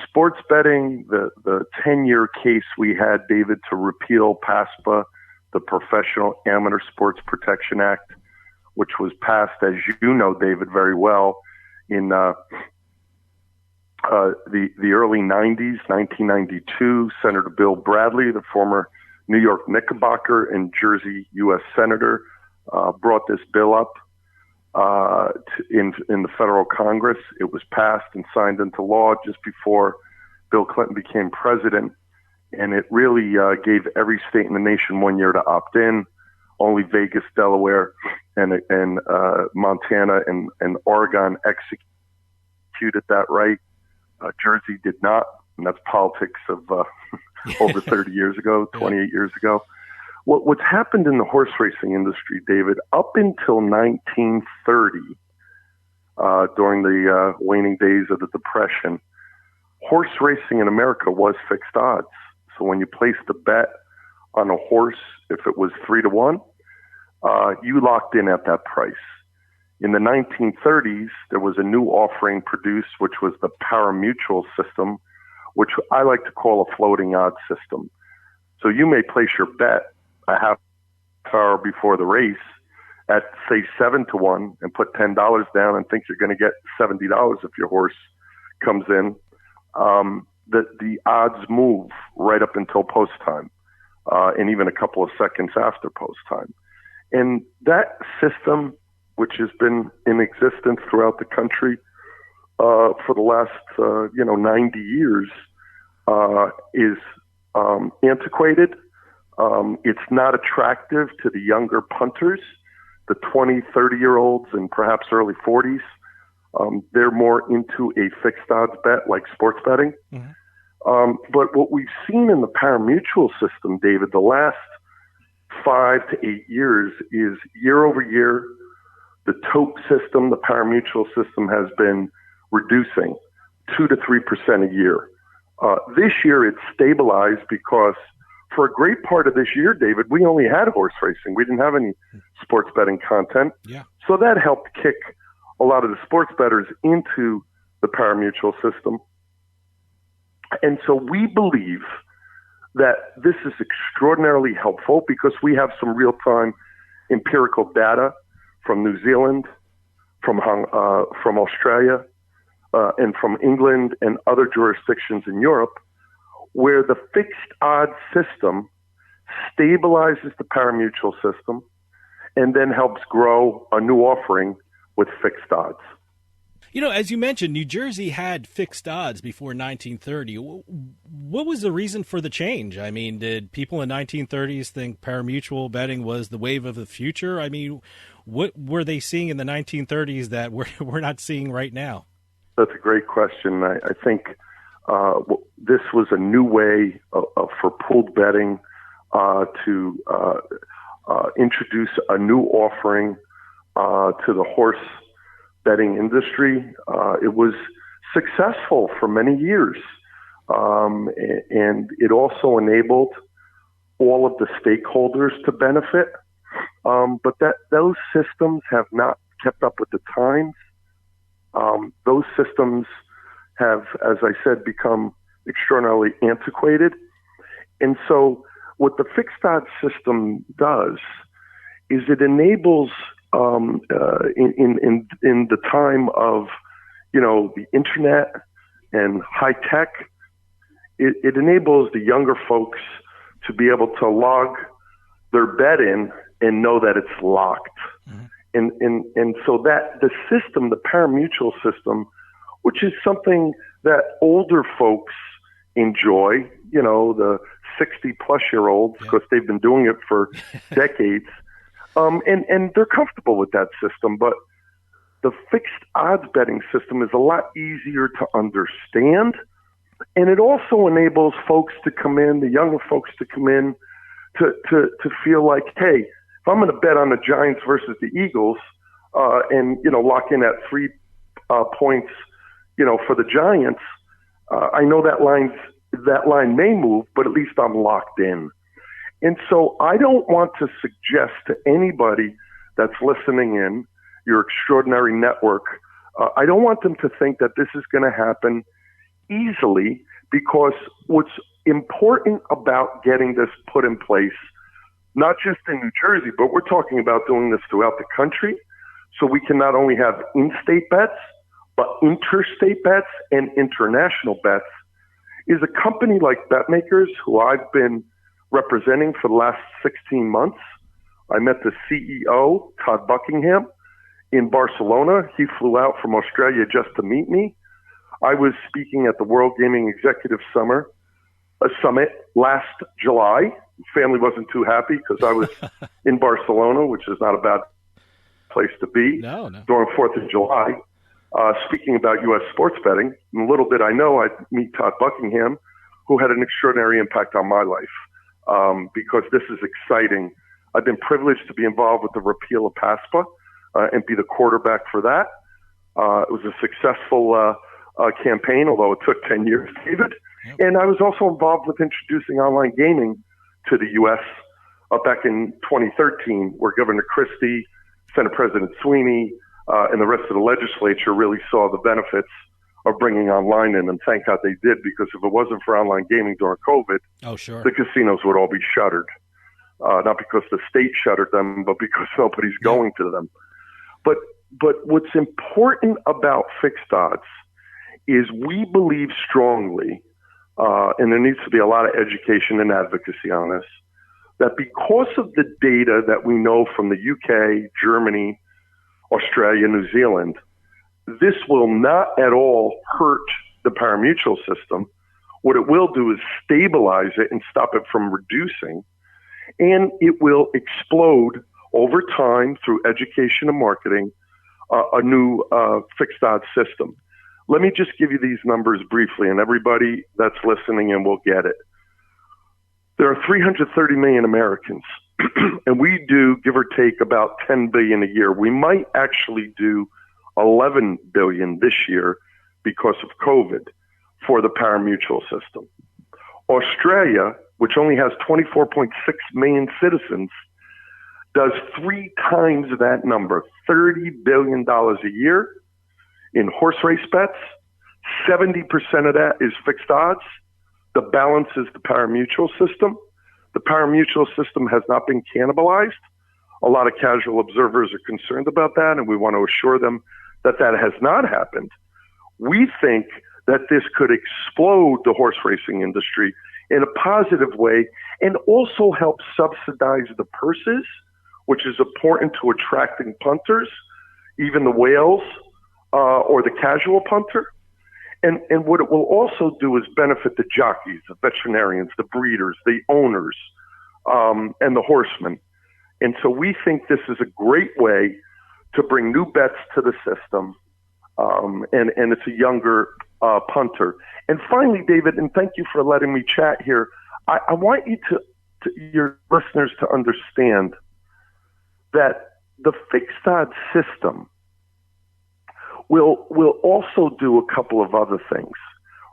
sports betting, the 10-year case we had, David, to repeal PASPA, the Professional Amateur Sports Protection Act, which was passed, as you know, David, very well, in the early 90s, 1992. Senator Bill Bradley, the former New York Knickerbocker and Jersey U.S. Senator, brought this bill up in the federal Congress. It was passed and signed into law just before Bill Clinton became president, and it really gave every state in the nation 1 year to opt in. Only Vegas, Delaware, and Montana and Oregon executed that right. Jersey did not, and that's politics of over 30 years ago, 28 years ago. What's happened in the horse racing industry, David, up until 1930, during the waning days of the Depression, horse racing in America was fixed odds. So when you placed a bet on a horse, if it was 3-1, you locked in at that price. In the 1930s, there was a new offering produced, which was the pari-mutuel system, which I like to call a floating odds system. So you may place your bet a half hour before the race at, say, 7-1 and put $10 down and think you're going to get $70 if your horse comes in. The odds move right up until post time, and even a couple of seconds after post time. And that system, which has been in existence throughout the country for the last 90 years, is antiquated. It's not attractive to the younger punters, the 20, 30-year-olds and perhaps early 40s. They're more into a fixed odds bet like sports betting. Mm-hmm. But what we've seen in the pari-mutuel system, David, the last 5 to 8 years is year over year, the tote system, the pari-mutuel system has been reducing 2 to 3% a year. This year it's stabilized because for a great part of this year, David, we only had horse racing. We didn't have any sports betting content. Yeah. So that helped kick a lot of the sports bettors into the pari-mutuel system. And so we believe that this is extraordinarily helpful because we have some real-time empirical data from New Zealand, from Australia, and from England and other jurisdictions in Europe, where the fixed odds system stabilizes the pari-mutuel system and then helps grow a new offering with fixed odds. You know, as you mentioned, New Jersey had fixed odds before 1930. What was the reason for the change? I mean, did people in 1930s think pari-mutuel betting was the wave of the future? I mean, what were they seeing in the 1930s that we're not seeing right now? That's a great question. I think this was a new way for pooled betting to introduce a new offering to the horse betting industry. It was successful for many years, and it also enabled all of the stakeholders to benefit. But those systems have not kept up with the times. Those systems have, as I said, become extraordinarily antiquated. And so what the fixed odds system does is it enables in the time of, the internet and high tech, it enables the younger folks to be able to log their bet in and know that it's locked. Mm-hmm. And so that the system, the pari-mutuel system, which is something that older folks enjoy, the 60-plus-year-olds, because they've been doing it for decades, and they're comfortable with that system. But the fixed odds betting system is a lot easier to understand, and it also enables folks to come in, the younger folks to come in, to feel like, hey, if I'm going to bet on the Giants versus the Eagles, and lock in at 3 points, for the Giants, I know that line may move, but at least I'm locked in. And so I don't want to suggest to anybody that's listening in, your extraordinary network, I don't want them to think that this is going to happen easily, because what's important about getting this put in place, not just in New Jersey, but we're talking about doing this throughout the country, so we can not only have in-state bets, but interstate bets and international bets, is a company like BetMakers, who I've been representing for the last 16 months. I met the CEO, Todd Buckingham, in Barcelona. He flew out from Australia just to meet me. I was speaking at the World Gaming Executive Summit last July. Family wasn't too happy because I was in Barcelona, which is not a bad place to be, during 4th of July, speaking about U.S. sports betting. And little did I know I'd meet Todd Buckingham, who had an extraordinary impact on my life, because this is exciting. I've been privileged to be involved with the repeal of PASPA and be the quarterback for that. It was a successful campaign, although it took 10 years, David. Yep. And I was also involved with introducing online gaming to the U.S. Back in 2013, where Governor Christie, Senate President Sweeney, and the rest of the legislature really saw the benefits of bringing online in, and thank God they did, because if it wasn't for online gaming during COVID, the casinos would all be shuttered. Not because the state shuttered them, but because nobody's going to them. But what's important about fixed odds is we believe strongly, and there needs to be a lot of education and advocacy on this, that because of the data that we know from the UK, Germany, Australia, New Zealand, this will not at all hurt the parimutuel system. What it will do is stabilize it and stop it from reducing, and it will explode over time through education and marketing, a new fixed odds system. Let me just give you these numbers briefly, and everybody that's listening in will get it. There are 330 million Americans, and we do, give or take, about 10 billion a year. We might actually do 11 billion this year because of COVID for the parimutuel system. Australia, which only has 24.6 million citizens, does 3 times that number, $30 billion a year in horse race bets. 70% of that is fixed odds. The balance is the parimutuel system. The parimutuel system has not been cannibalized. A lot of casual observers are concerned about that, and we want to assure them that that has not happened. We think that this could explode the horse racing industry in a positive way and also help subsidize the purses, which is important to attracting punters, even the whales or the casual punter. And what it will also do is benefit the jockeys, the veterinarians, the breeders, the owners, and the horsemen. And so we think this is a great way to bring new bets to the system, and it's a younger punter. And finally, David, and thank you for letting me chat here, I want you to your listeners to understand that the fixed odds system will also do a couple of other things.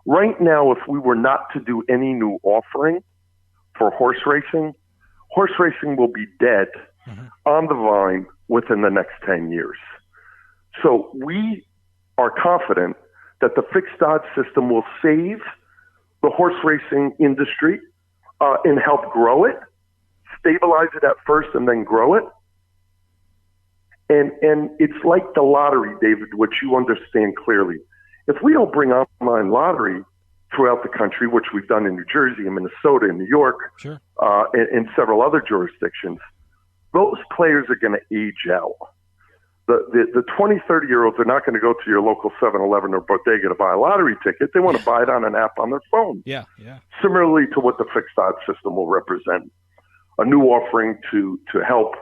Right now, if we were not to do any new offering for horse racing will be dead on the vine within the next 10 years. So we are confident that the fixed odds system will save the horse racing industry and help grow it, stabilize it at first and then grow it. And it's like the lottery, David, which you understand clearly. If we don't bring online lottery throughout the country, which we've done in New Jersey and Minnesota and New York, and several other jurisdictions, those players are going to age out. The 20, 30-year-olds are not going to go to your local 7-Eleven or bodega to buy a lottery ticket. They want to buy it on an app on their phone. Yeah. Similarly to what the fixed odds system will represent, a new offering to help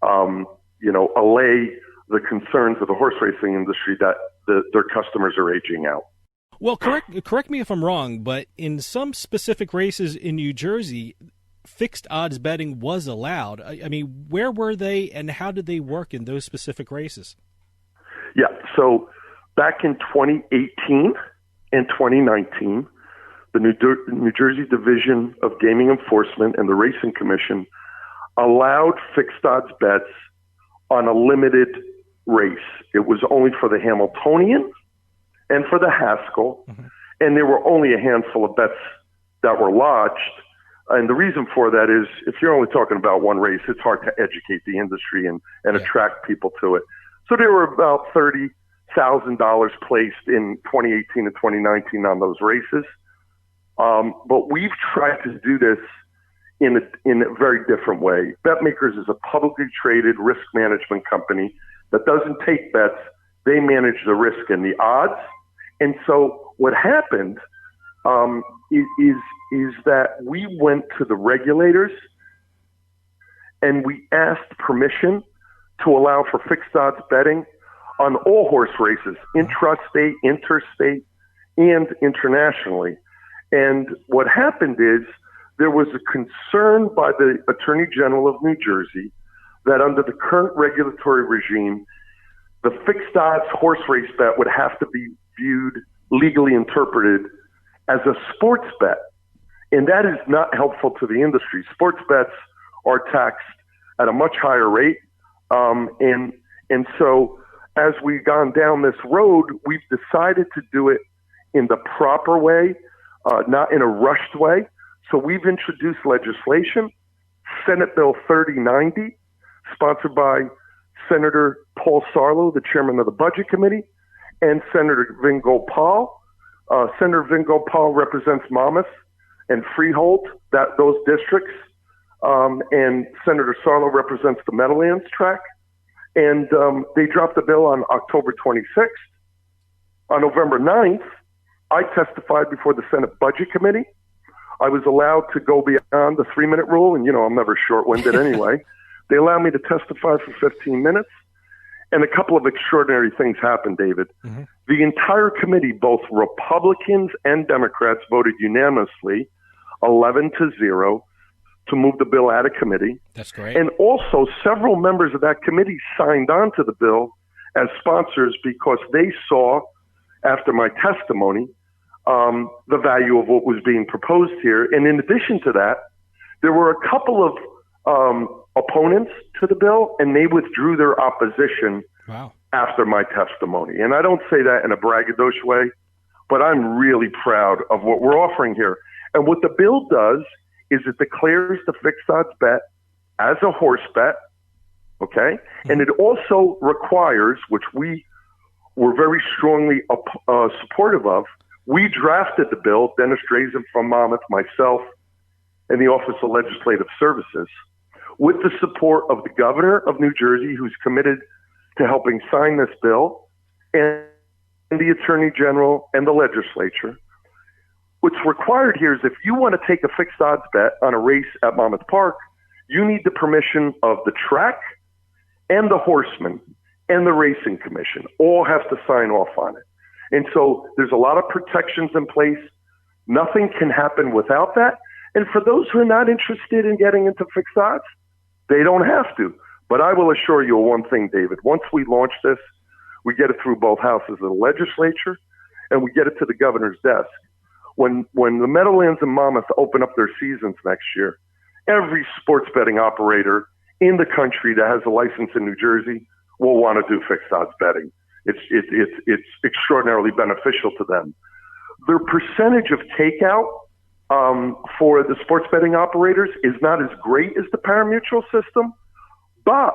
allay the concerns of the horse racing industry that their customers are aging out. Well, correct me if I'm wrong, but in some specific races in New Jersey, fixed odds betting was allowed. I mean, where were they and how did they work in those specific races? Yeah, so back in 2018 and 2019, the New Jersey Division of Gaming Enforcement and the Racing Commission allowed fixed odds bets on a limited race. It was only for the Hamiltonian and for the Haskell, and there were only a handful of bets that were lodged. And the reason for that is if you're only talking about one race, it's hard to educate the industry and attract people to it. So there were about $30,000 placed in 2018 and 2019 on those races. But we've tried to do this in a very different way. BetMakers is a publicly traded risk management company that doesn't take bets. They manage the risk and the odds. And so what happened is that we went to the regulators and we asked permission to allow for fixed odds betting on all horse races, intrastate, interstate, and internationally. And what happened is there was a concern by the Attorney General of New Jersey that under the current regulatory regime, the fixed odds horse race bet would have to be viewed, legally interpreted, as a sports bet. And that is not helpful to the industry. Sports bets are taxed at a much higher rate. And so as we've gone down this road, we've decided to do it in the proper way, not in a rushed way. So we've introduced legislation, Senate Bill 3090, sponsored by Senator Paul Sarlo, the chairman of the Budget Committee, and Senator Vin Gopal. Senator Vin Gopal represents Monmouth and Freehold, those districts, and Senator Sarlo represents the Meadowlands tract. And they dropped the bill on October 26th. On November 9th, I testified before the Senate Budget Committee. I was allowed to go beyond the 3-minute rule, and I'm never short-winded anyway. They allowed me to testify for 15 minutes, and a couple of extraordinary things happened, David. Mm-hmm. The entire committee, both Republicans and Democrats, voted unanimously, 11-0, to move the bill out of committee. That's great. And also, several members of that committee signed on to the bill as sponsors because they saw, after my testimony, the value of what was being proposed here. And in addition to that, there were a couple of opponents to the bill, and they withdrew their opposition after my testimony. And I don't say that in a braggadocious way, but I'm really proud of what we're offering here. And what the bill does is it declares the fixed odds bet as a horse bet, okay? And it also requires, which we were very strongly supportive of, we drafted the bill, Dennis Drazen from Monmouth, myself, and the Office of Legislative Services, with the support of the governor of New Jersey, who's committed to helping sign this bill, and the Attorney General and the legislature. What's required here is if you want to take a fixed odds bet on a race at Monmouth Park, you need the permission of the track and the horsemen and the racing commission. All have to sign off on it. And so there's a lot of protections in place. Nothing can happen without that. And for those who are not interested in getting into fixed odds, they don't have to. But I will assure you one thing, David. Once we launch this, we get it through both houses of the legislature, and we get it to the governor's desk. When the Meadowlands and Monmouth open up their seasons next year, every sports betting operator in the country that has a license in New Jersey will want to do fixed odds betting. It's extraordinarily beneficial to them. Their percentage of takeout for the sports betting operators is not as great as the pari-mutuel system, but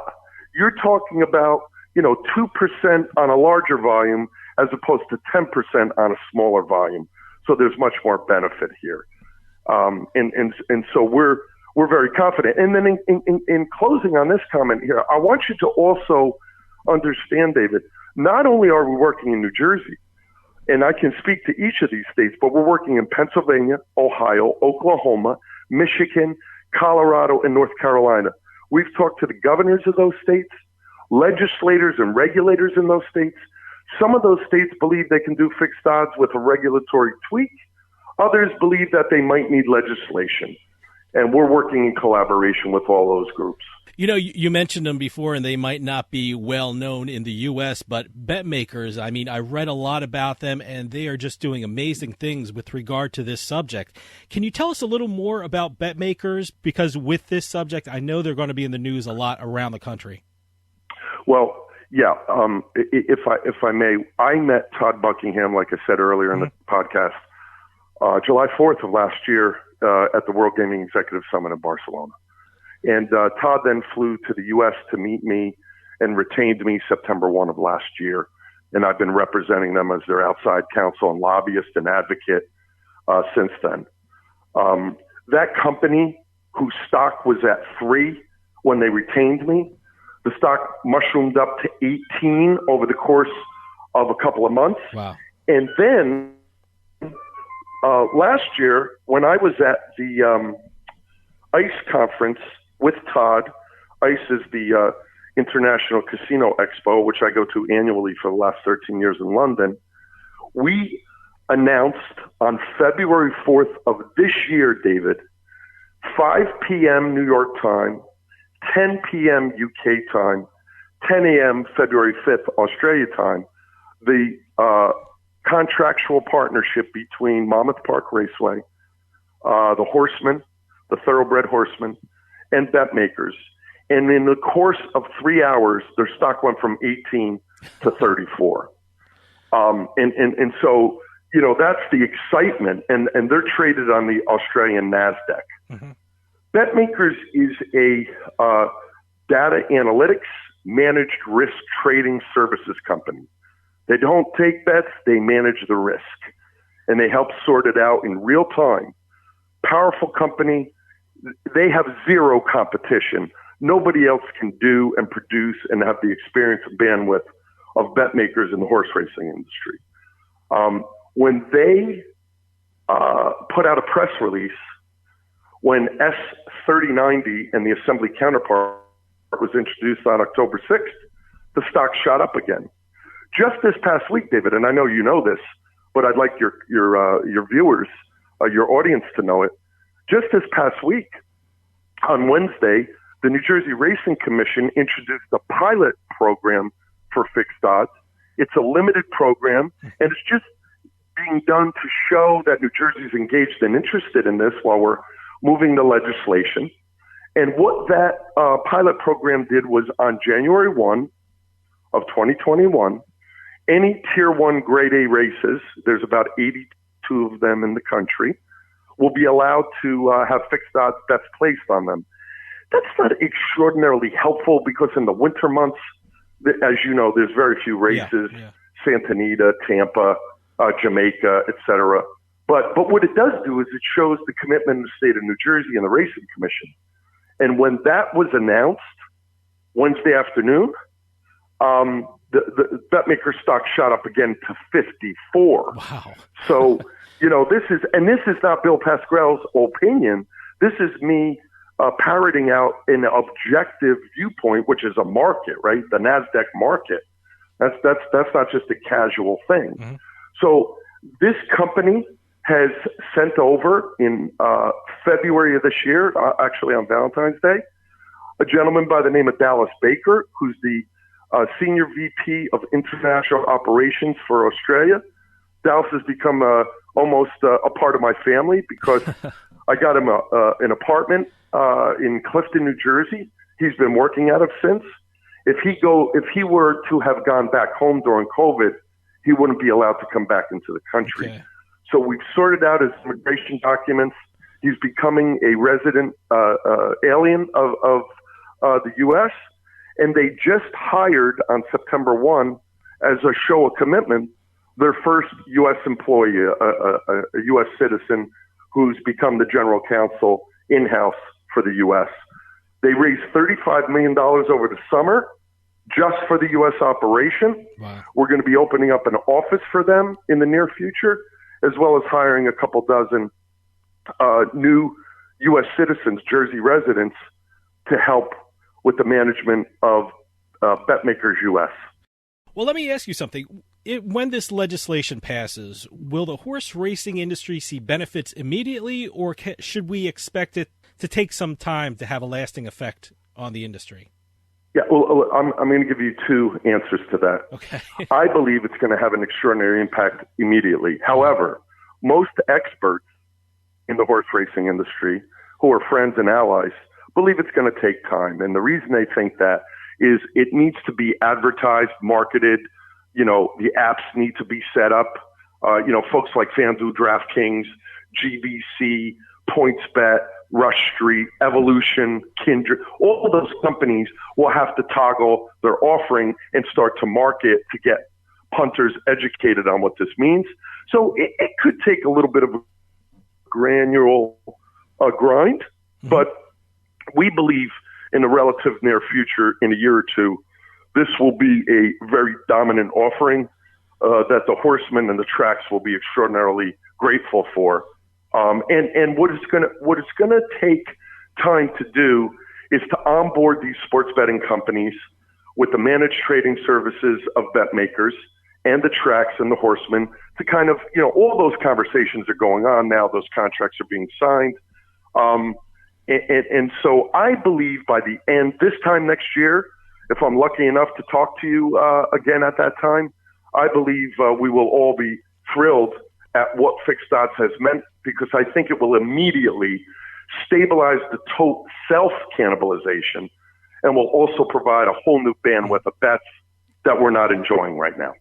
you're talking about 2% on a larger volume as opposed to 10% on a smaller volume. So there's much more benefit here, and so we're very confident. And then in closing on this comment here, I want you to also understand, David. Not only are we working in New Jersey, and I can speak to each of these states, but we're working in Pennsylvania, Ohio, Oklahoma, Michigan, Colorado, and North Carolina. We've talked to the governors of those states, legislators and regulators in those states. Some of those states believe they can do fixed odds with a regulatory tweak. Others believe that they might need legislation. And we're working in collaboration with all those groups. You mentioned them before, and they might not be well known in the U.S., but BetMakers, I read a lot about them, and they are just doing amazing things with regard to this subject. Can you tell us a little more about BetMakers? Because with this subject, I know they're going to be in the news a lot around the country. Well, yeah, if I may, I met Todd Buckingham, like I said earlier in the podcast, July 4th of last year at the World Gaming Executive Summit in Barcelona. And Todd then flew to the U.S. to meet me and retained me September 1 of last year. And I've been representing them as their outside counsel and lobbyist and advocate since then. That company, whose stock was at 3 when they retained me, the stock mushroomed up to 18 over the course of a couple of months. Wow. And then last year, when I was at the ICE conference with Todd, ICE is the International Casino Expo, which I go to annually for the last 13 years in London, we announced on February 4th of this year, David, 5 p.m. New York time, 10 p.m. UK time, 10 a.m. February 5th Australia time, the contractual partnership between Monmouth Park Raceway, the Horsemen, the Thoroughbred Horsemen, and BetMakers. And in the course of 3 hours, their stock went from 18 to 34. And so, you know, that's the excitement. And they're traded on the Australian NASDAQ. Mm-hmm. BetMakers is a data analytics managed risk trading services company. They don't take bets, they manage the risk. And they help sort it out in real time. Powerful company. They have zero competition. Nobody else can do and produce and have the experience and bandwidth of BetMakers in the horse racing industry. When they put out a press release, when S3090 and the Assembly counterpart was introduced on October 6th, the stock shot up again. Just this past week, David, and I know you know this, but I'd like your viewers, your audience to know it. Just this past week, on Wednesday, the New Jersey Racing Commission introduced a pilot program for fixed odds. It's a limited program, and it's just being done to show that New Jersey's engaged and interested in this while we're moving the legislation. And what that pilot program did was on January 1 of 2021, any Tier 1 Grade A races, there's about 82 of them in the country, will be allowed to have fixed odds bets placed on them. That's not extraordinarily helpful because in the winter months, as you know, there's very few races, Santa Anita, Tampa, Jamaica, etc. But what it does do is it shows the commitment of the state of New Jersey and the Racing Commission. And when that was announced Wednesday afternoon, the BetMaker stock shot up again to 54. Wow. So, you know, this is not Bill Pascrell's opinion. This is me parroting out an objective viewpoint, which is a market, right? The NASDAQ market. That's not just a casual thing. Mm-hmm. So this company has sent over in February of this year, actually on Valentine's Day, a gentleman by the name of Dallas Baker, who's the Senior VP of International Operations for Australia. Dallas has become almost a part of my family because I got him an apartment in Clifton, New Jersey. He's been working out of since. If he were to have gone back home during COVID, he wouldn't be allowed to come back into the country. Okay. So we've sorted out his immigration documents. He's becoming a resident alien of the U.S., and they just hired on September 1, as a show of commitment, their first U.S. employee, a U.S. citizen who's become the general counsel in-house for the U.S. They raised $35 million over the summer just for the U.S. operation. Wow. We're going to be opening up an office for them in the near future, as well as hiring a couple dozen new U.S. citizens, Jersey residents, to help with the management of BetMakers U.S. Well, let me ask you something. When this legislation passes, will the horse racing industry see benefits immediately, or should we expect it to take some time to have a lasting effect on the industry? Yeah, well, I'm going to give you two answers to that. Okay. I believe it's going to have an extraordinary impact immediately. However, most experts in the horse racing industry, who are friends and allies, believe it's going to take time. And the reason they think that is it needs to be advertised, marketed. You know, the apps need to be set up. Folks like FanDuel, DraftKings, GBC, PointsBet, Rush Street, Evolution, Kindred, all of those companies will have to toggle their offering and start to market to get punters educated on what this means. So it could take a little bit of a granular grind, but we believe in the relative near future, in a year or two, this will be a very dominant offering that the horsemen and the tracks will be extraordinarily grateful for. And what it's gonna take time to do is to onboard these sports betting companies with the managed trading services of bet makers and the tracks and the horsemen to kind of, all those conversations are going on now. Those contracts are being signed. And so I believe by the end, this time next year, if I'm lucky enough to talk to you again at that time, I believe we will all be thrilled at what fixed odds has meant, because I think it will immediately stabilize the total self-cannibalization and will also provide a whole new bandwidth of bets that we're not enjoying right now.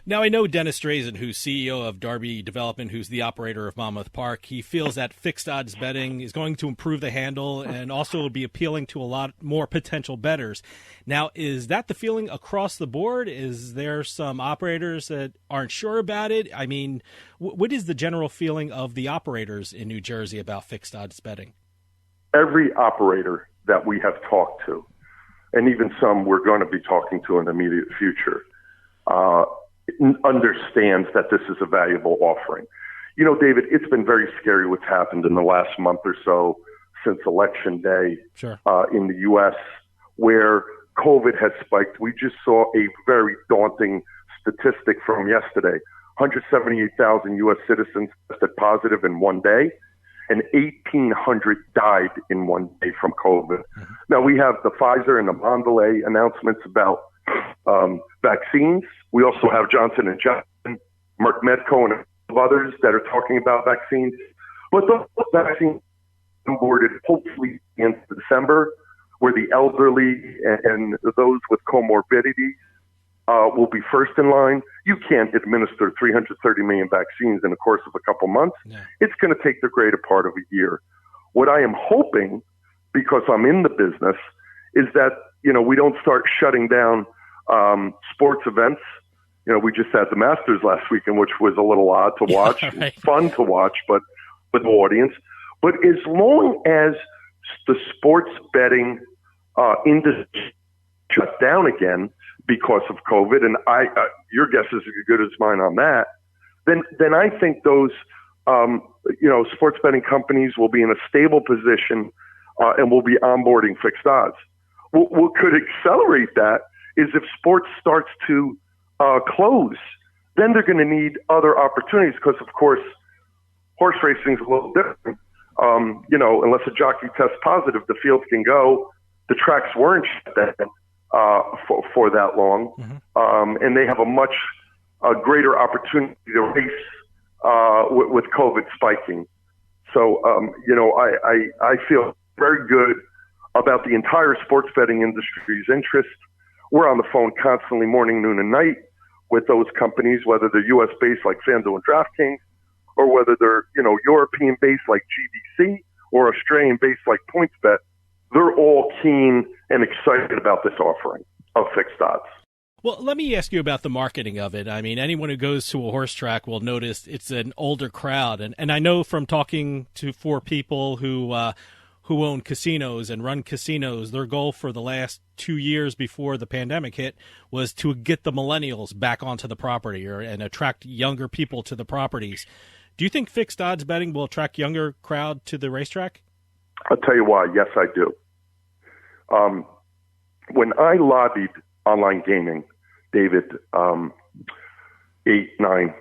Now, I know Dennis Drazen, who's CEO of Darby Development, who's the operator of Monmouth Park. He feels that fixed odds betting is going to improve the handle and also will be appealing to a lot more potential bettors. Now, is that the feeling across the board? Is there some operators that aren't sure about it? I mean, what is the general feeling of the operators in New Jersey about fixed odds betting? Every operator that we have talked to, and even some we're going to be talking to in the immediate future, understands that this is a valuable offering. David, it's been very scary what's happened in the last month or so since Election Day in the U.S., where COVID has spiked. We just saw a very daunting statistic from yesterday. 178,000 U.S. citizens tested positive in one day, and 1,800 died in one day from COVID. Now, we have the Pfizer and the Mondelez announcements about vaccines. We also have Johnson & Johnson, Merck Medco, and others that are talking about vaccines. But those vaccines onboarded hopefully in December, where the elderly and those with comorbidities will be first in line. You can't administer 330 million vaccines in the course of a couple months. Yeah. It's going to take the greater part of a year. What I am hoping, because I'm in the business, is that we don't start shutting down sports events. We just had the Masters last weekend, which was a little odd to watch, right. Fun to watch, but with no audience. But as long as the sports betting industry shut down again because of COVID, and your guess is as good as mine on that, then I think those sports betting companies will be in a stable position and will be onboarding fixed odds. What could accelerate that is if sports starts to close, then they're going to need other opportunities because, of course, horse racing is a little different. Unless a jockey tests positive, the field can go. The tracks weren't shut down for that long, and they have a much greater opportunity to race with COVID spiking. So, I feel very good about the entire sports betting industry's interest. We're on the phone constantly, morning, noon, and night with those companies, whether they're U.S.-based like FanDuel and DraftKings, or whether they're, European-based like GDC or Australian-based like PointsBet. They're all keen and excited about this offering of fixed odds. Well, let me ask you about the marketing of it. I mean, anyone who goes to a horse track will notice it's an older crowd. And I know from talking to 4 people who own casinos and run casinos, their goal for the last 2 years before the pandemic hit was to get the millennials back onto the property and attract younger people to the properties. Do you think fixed odds betting will attract younger crowd to the racetrack? I'll tell you why. Yes, I do. When I lobbied online gaming, David, 8-9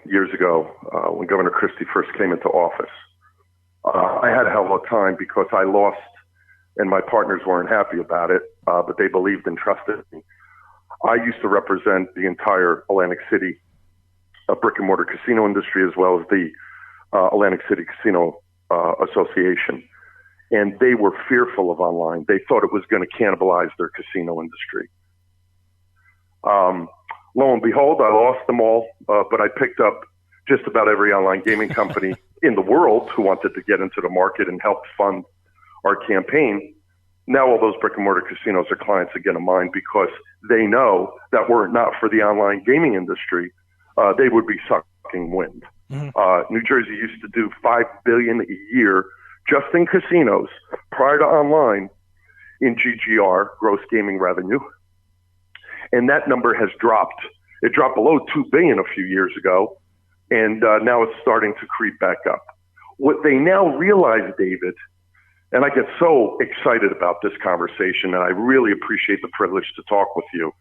years ago, when Governor Christie first came into office, I had a hell of a time because I lost, and my partners weren't happy about it, but they believed and trusted me. I used to represent the entire Atlantic City brick-and-mortar casino industry as well as the Atlantic City Casino Association, and they were fearful of online. They thought it was going to cannibalize their casino industry. Lo and behold, I lost them all, but I picked up just about every online gaming company in the world who wanted to get into the market and help fund our campaign, now all those brick and mortar casinos are clients again of mine because they know that were it not for the online gaming industry, they would be sucking wind. New Jersey used to do $5 billion a year just in casinos prior to online in GGR, gross gaming revenue. And that number has dropped. It dropped below $2 billion a few years ago, and now it's starting to creep back up. What they now realize, David, and I get so excited about this conversation, and I really appreciate the privilege to talk with you.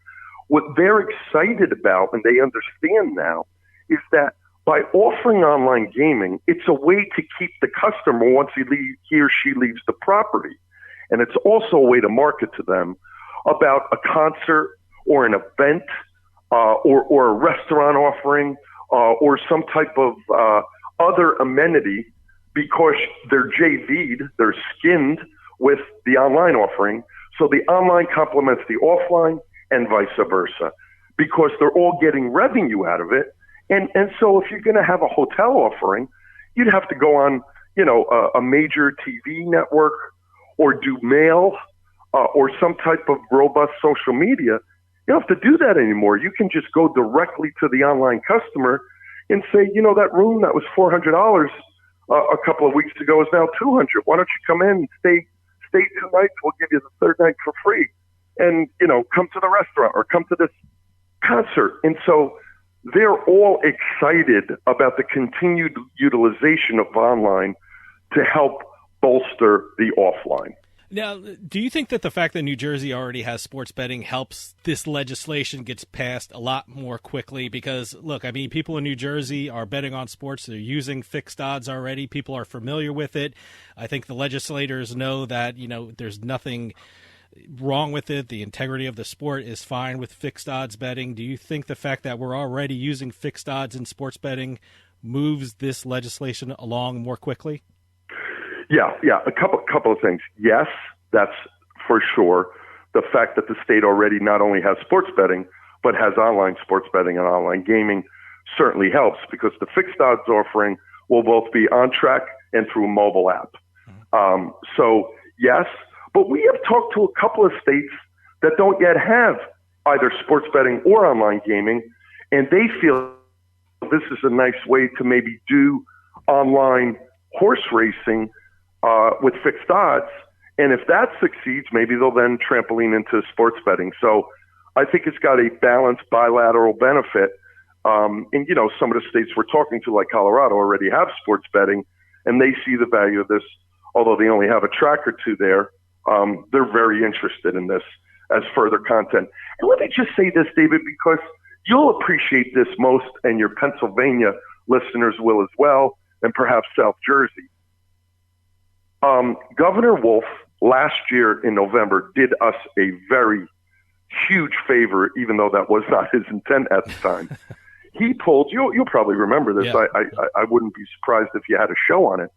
What they're excited about, and they understand now, is that by offering online gaming, it's a way to keep the customer once he or she leaves the property. And it's also a way to market to them about a concert or an event or a restaurant offering or some type of other amenity, because they're JV'd, they're skinned with the online offering. So the online complements the offline and vice versa, because they're all getting revenue out of it. And so if you're going to have a hotel offering, you'd have to go on, a major TV network or do mail or some type of robust social media. You don't have to do that anymore. You can just go directly to the online customer and say, that room that was $400 a couple of weeks ago is now $200. Why don't you come in and stay 2 nights? We'll give you the third night for free. And, come to the restaurant or come to this concert. And so they're all excited about the continued utilization of online to help bolster the offline. Now, do you think that the fact that New Jersey already has sports betting helps this legislation gets passed a lot more quickly? Because, look, I mean, people in New Jersey are betting on sports. They're using fixed odds already. People are familiar with it. I think the legislators know that, there's nothing wrong with it. The integrity of the sport is fine with fixed odds betting. Do you think the fact that we're already using fixed odds in sports betting moves this legislation along more quickly? Yeah. A couple of things. Yes, that's for sure. The fact that the state already not only has sports betting, but has online sports betting and online gaming certainly helps, because the fixed odds offering will both be on track and through a mobile app. So yes, but we have talked to a couple of states that don't yet have either sports betting or online gaming, and they feel this is a nice way to maybe do online horse racing with fixed odds. And if that succeeds, maybe they'll then trampoline into sports betting. So I think it's got a balanced bilateral benefit. And, some of the states we're talking to, like Colorado, already have sports betting, and they see the value of this. Although they only have a track or two there, they're very interested in this as further content. And let me just say this, David, because you'll appreciate this most, and your Pennsylvania listeners will as well, and perhaps South Jersey. Governor Wolf last year in November did us a very huge favor, even though that was not his intent at the time. He pulled, you'll probably remember this. Yeah. I wouldn't be surprised if you had a show on it.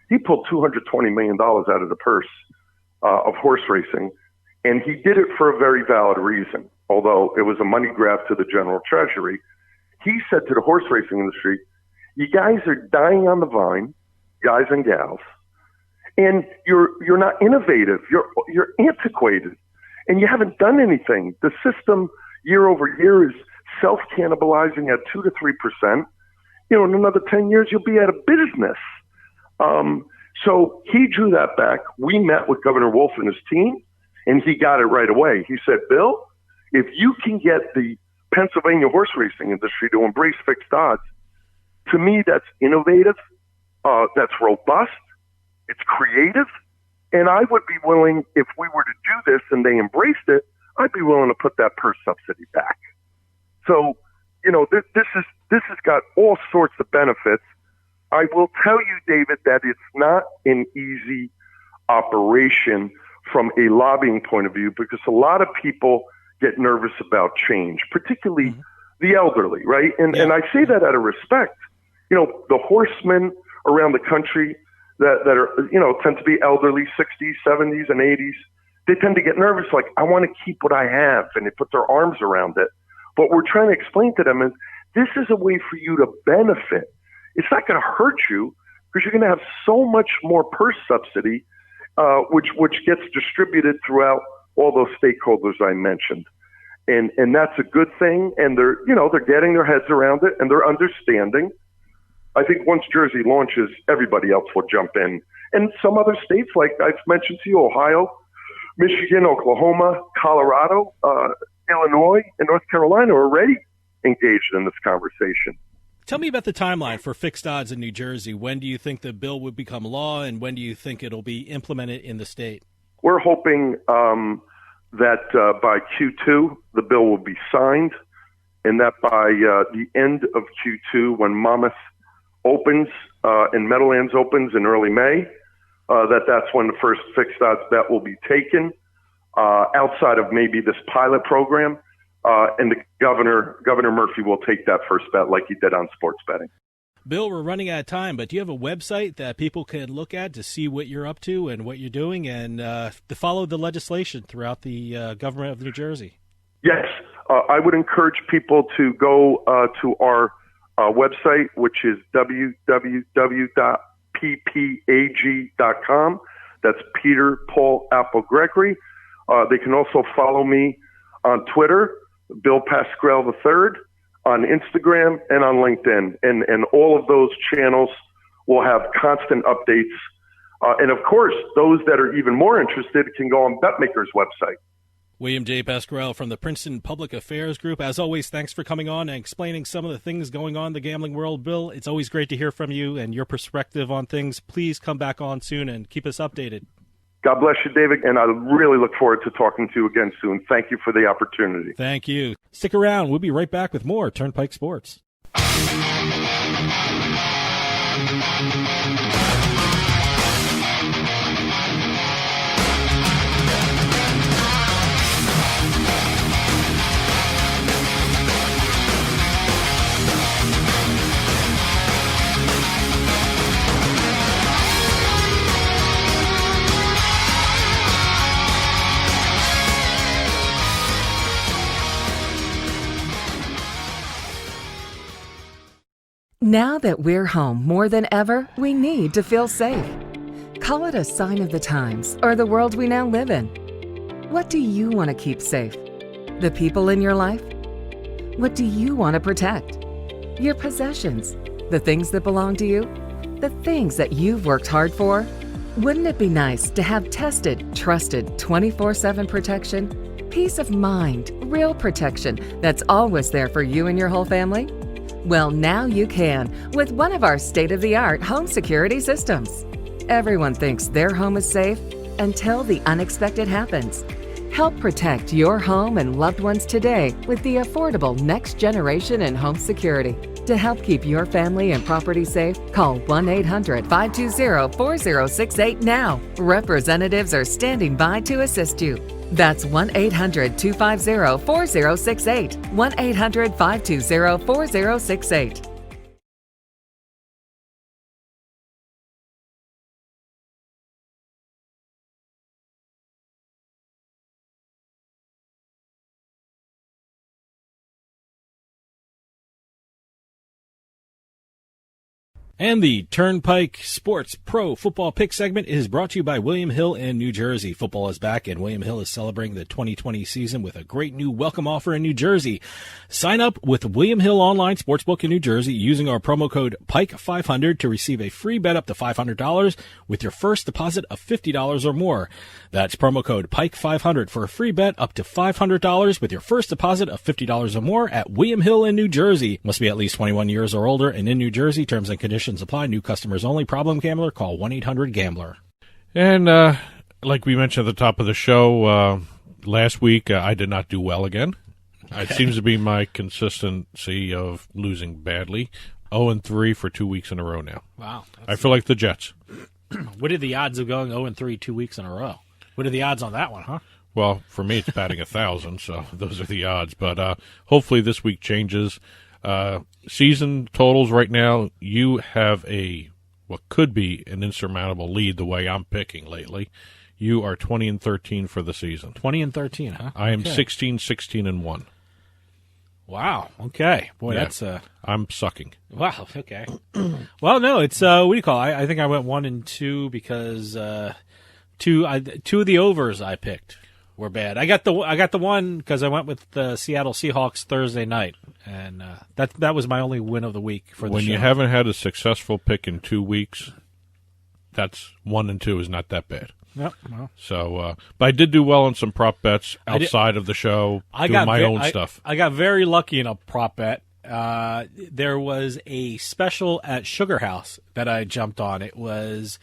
He pulled $220 million out of the purse of horse racing, and he did it for a very valid reason. Although it was a money grab to the general treasury, he said to the horse racing industry, "You guys are dying on the vine, guys and gals, and you're not innovative. You're antiquated, and you haven't done anything. The system year over year is self-cannibalizing at 2 to 3%. In another 10 years, you'll be out of business." So he drew that back. We met with Governor Wolf and his team, and he got it right away. He said, "Bill, if you can get the Pennsylvania horse racing industry to embrace fixed odds, to me, that's innovative, that's robust, it's creative, and I would be willing, if we were to do this and they embraced it, I'd be willing to put that purse subsidy back." So, this has got all sorts of benefits. I will tell you, David, that it's not an easy operation from a lobbying point of view, because a lot of people get nervous about change, particularly the elderly, right? And I say that out of respect. The horsemen around the country that are, tend to be elderly, 60s, 70s, and 80s, they tend to get nervous, like, I want to keep what I have, and they put their arms around it. But we're trying to explain to them is this is a way for you to benefit. It's not going to hurt you, because you're going to have so much more purse subsidy, which gets distributed throughout all those stakeholders I mentioned. And that's a good thing. And they're getting their heads around it and they're understanding. I think once Jersey launches, everybody else will jump in. And some other states, like I've mentioned to you, Ohio, Michigan, Oklahoma, Colorado, Illinois, and North Carolina are already engaged in this conversation. Tell me about the timeline for fixed odds in New Jersey. When do you think the bill would become law, and when do you think it'll be implemented in the state? We're hoping that by Q2 the bill will be signed, and that by the end of Q2, when Monmouth opens and Meadowlands opens in early May, that's when the first fixed odds bet will be taken outside of maybe this pilot program. And the Governor Murphy will take that first bet like he did on sports betting. Bill, we're running out of time, but do you have a website that people can look at to see what you're up to and what you're doing and to follow the legislation throughout the government of New Jersey? Yes. I would encourage people to go to our website, which is www.ppag.com. That's Peter, Paul, Apple, Gregory. They can also follow me on Twitter, Bill Pascrell III, on Instagram and on LinkedIn. And all of those channels will have constant updates. And of course, those that are even more interested can go on BetMaker's website. William J Pascrell from the Princeton Public Affairs Group. As always, thanks for coming on and explaining some of the things going on in the gambling world. Bill, it's always great to hear from you and your perspective on things. Please come back on soon and keep us updated. God bless you, David, and I really look forward to talking to you again soon. Thank you for the opportunity. Thank you. Stick around. We'll be right back with more Turnpike Sports. Now that we're home more than ever, we need to feel safe. Call it a sign of the times or the world we now live in. What do you want to keep safe? The people in your life? What do you want to protect? Your possessions, the things that belong to you, the things that you've worked hard for. Wouldn't it be nice to have tested, trusted 24/7 protection? Peace of mind, real protection that's always there for you and your whole family? Well, now you can with one of our state-of-the-art home security systems. Everyone thinks their home is safe until the unexpected happens. Help protect your home and loved ones today with the affordable next generation in home security. To help keep your family and property safe, call 1-800-520-4068 now. Representatives are standing by to assist you. That's 1-800-250-4068. 1-800-520-4068. And the Turnpike Sports Pro Football Pick segment is brought to you by William Hill in New Jersey. Football is back, and William Hill is celebrating the 2020 season with a great new welcome offer in New Jersey. Sign up with William Hill Online Sportsbook in New Jersey using our promo code PIKE500 to receive a free bet up to $500 with your first deposit of $50 or more. That's promo code PIKE500 for a free bet up to $500 with your first deposit of $50 or more at William Hill in New Jersey. Must be at least 21 years or older and in New Jersey. Terms and conditions apply. New customers only. Problem gambler? Call 1-800-GAMBLER. And like we mentioned at the top of the show, last week I did not do well again. It seems to be my consistency of losing badly. 0-3 for 2 weeks in a row now. Wow. I feel like the Jets. What are the odds of going 0-3 2 weeks in a row? What are the odds on that one, huh? Well, for me it's batting 1,000, so those are the odds. But hopefully this week changes. Season totals right now, you have what could be an insurmountable lead the way I'm picking lately. You are 20-13 for the season. 20-13, huh? I am 16-16-1. Wow. Okay. Boy, Yeah. that's I'm sucking. wow. Okay. Well, no, it's what do you call it? I think I went 1-2 because two of the overs I picked were bad. I got the one because I went with the Seattle Seahawks Thursday night, and that was my only win of the week for the When show. you haven't had a successful pick in 2 weeks, that's 1 and 2 is not that bad. Yep. Well, So, but I did do well on some prop bets outside of the show, doing my own stuff. I got very lucky in a prop bet. There was a special at Sugar House that I jumped on. It was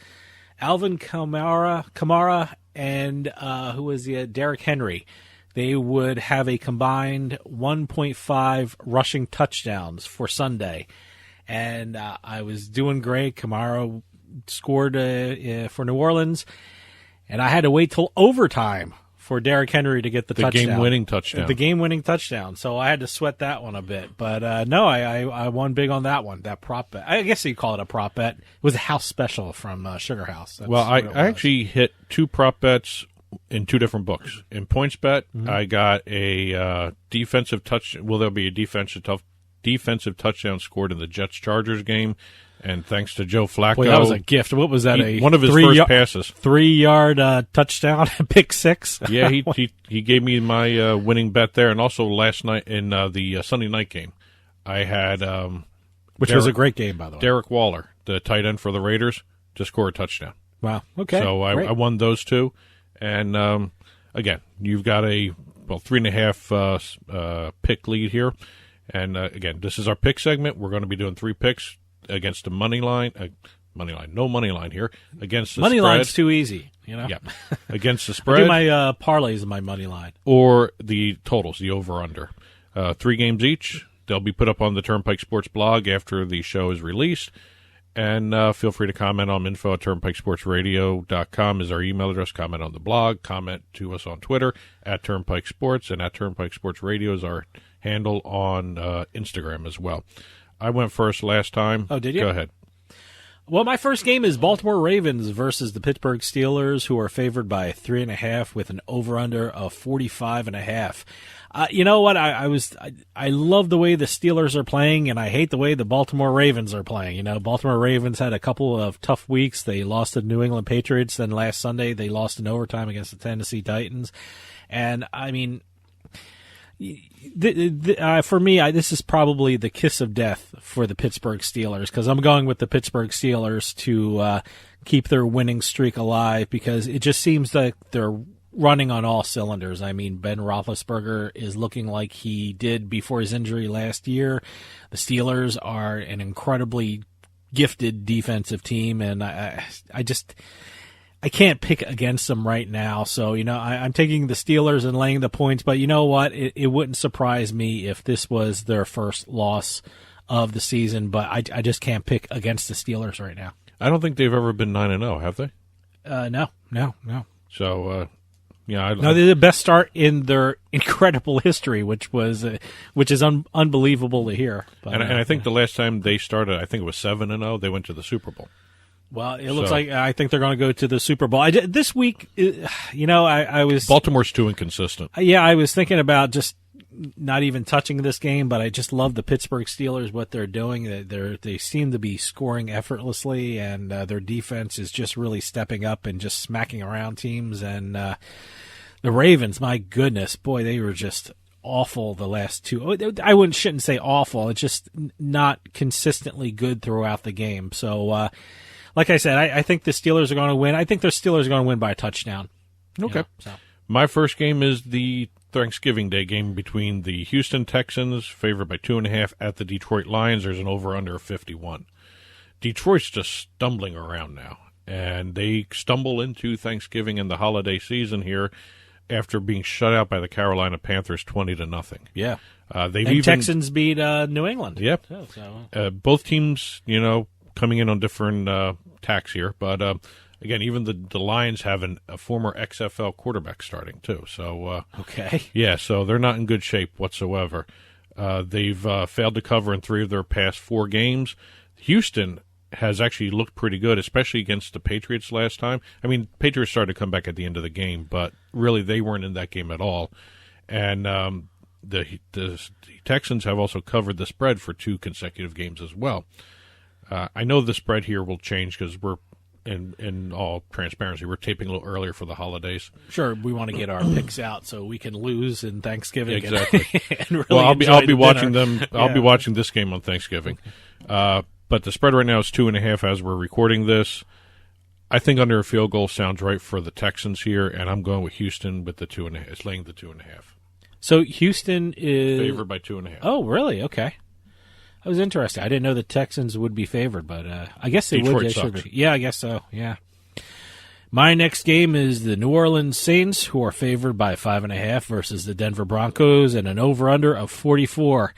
Alvin Kamara and who was the Derrick Henry. They would have a combined 1.5 rushing touchdowns for Sunday, and I was doing great. Kamara scored for New Orleans, and I had to wait till overtime for Derrick Henry to get the touchdown. Game-winning touchdown. The game-winning touchdown. So I had to sweat that one a bit. But, no, I won big on that one, that prop bet. I guess you call it a prop bet. It was a house special from Sugar House. That's well, I what it was. actually hit 2 prop bets in 2 different books. In points bet, I got a defensive touch. Well, there'll be a defensive touchdown scored in the Jets-Chargers game. And thanks to Joe Flacco. Boy, that was a gift. What was that? One of his first passes. 3-yard touchdown, pick 6. Yeah, he gave me my winning bet there. And also last night in the Sunday night game, I had which was a great game, by the way. Derek Waller, the tight end for the Raiders, to score a touchdown. Wow. Okay. So I won those 2. And again, you've got a 3.5 pick lead here. And again, this is our pick segment. We're going to be doing 3 picks against the money line. No money line here. Against the money spread. Line's too easy, you know? Yeah. Against the I spread. do my parlays and my money line. Or the totals, the over-under. 3 games each. They'll be put up on the Turnpike Sports blog after the show is released. And feel free to comment on info@turnpikesportsradio.com is our email address. Comment on the blog. Comment to us on Twitter @Turnpike Sports. And @Turnpike Sports Radio is our handle on Instagram as well. I went first last time. Oh, did you? Go ahead. Well, my first game is Baltimore Ravens versus the Pittsburgh Steelers, who are favored by 3.5 with an over/under of 45.5. You know what? I love the way the Steelers are playing, and I hate the way the Baltimore Ravens are playing. You know, Baltimore Ravens had a couple of tough weeks. They lost to the New England Patriots. Then last Sunday, they lost in overtime against the Tennessee Titans. And, I mean, for me, this is probably the kiss of death for the Pittsburgh Steelers, because I'm going with the Pittsburgh Steelers to keep their winning streak alive, because it just seems like they're running on all cylinders. I mean, Ben Roethlisberger is looking like he did before his injury last year. The Steelers are an incredibly gifted defensive team, and I can't pick against them right now. So, you know, I'm taking the Steelers and laying the points. But you know what? It wouldn't surprise me if this was their first loss of the season. But I just can't pick against the Steelers right now. I don't think they've ever been 9-0, have they? No. So, no, they're the best start in their incredible history, which is unbelievable to hear. But, and I think the last time they started, I think it was 7-0. They went to the Super Bowl. Well, it looks like I think they're going to go to the Super Bowl. This week, you know, I was... Baltimore's too inconsistent. Yeah, I was thinking about just not even touching this game, but I just love the Pittsburgh Steelers, what they're doing. They seem to be scoring effortlessly, and their defense is just really stepping up and just smacking around teams. And the Ravens, my goodness, boy, they were just awful the last 2. I shouldn't say awful. It's just not consistently good throughout the game. So, like I said, I think the Steelers are going to win. I think the Steelers are going to win by a touchdown. Okay. My first game is the Thanksgiving Day game between the Houston Texans, favored by 2.5, at the Detroit Lions. There's an over-under of 51. Detroit's just stumbling around now, and they stumble into Thanksgiving and the holiday season here after being shut out by the Carolina Panthers 20-0. Yeah. Texans beat New England. Yep. Both teams, you know, coming in on different tacks here, but again, even the Lions have a former XFL quarterback starting too. So okay, yeah, so they're not in good shape whatsoever. They've failed to cover in 3 of their past 4 games. Houston has actually looked pretty good, especially against the Patriots last time. I mean, Patriots started to come back at the end of the game, but really they weren't in that game at all. And the Texans have also covered the spread for 2 consecutive games as well. I know the spread here will change because we're in all transparency, we're taping a little earlier for the holidays. Sure, we want to get our picks out so we can lose in Thanksgiving. Exactly. And really well, I'll be watching dinner. them. I'll be watching this game on Thanksgiving. But the spread right now is 2.5 as we're recording this. I think under a field goal sounds right for the Texans here, and I'm going with Houston with the 2.5. It's laying the 2.5. So Houston is favored by 2.5. Oh, really? Okay. I was interested. I didn't know the Texans would be favored, but I guess they Detroit would. They should be. Yeah, I guess so. Yeah. My next game is the New Orleans Saints, who are favored by 5.5 versus the Denver Broncos, and an over/under of 44.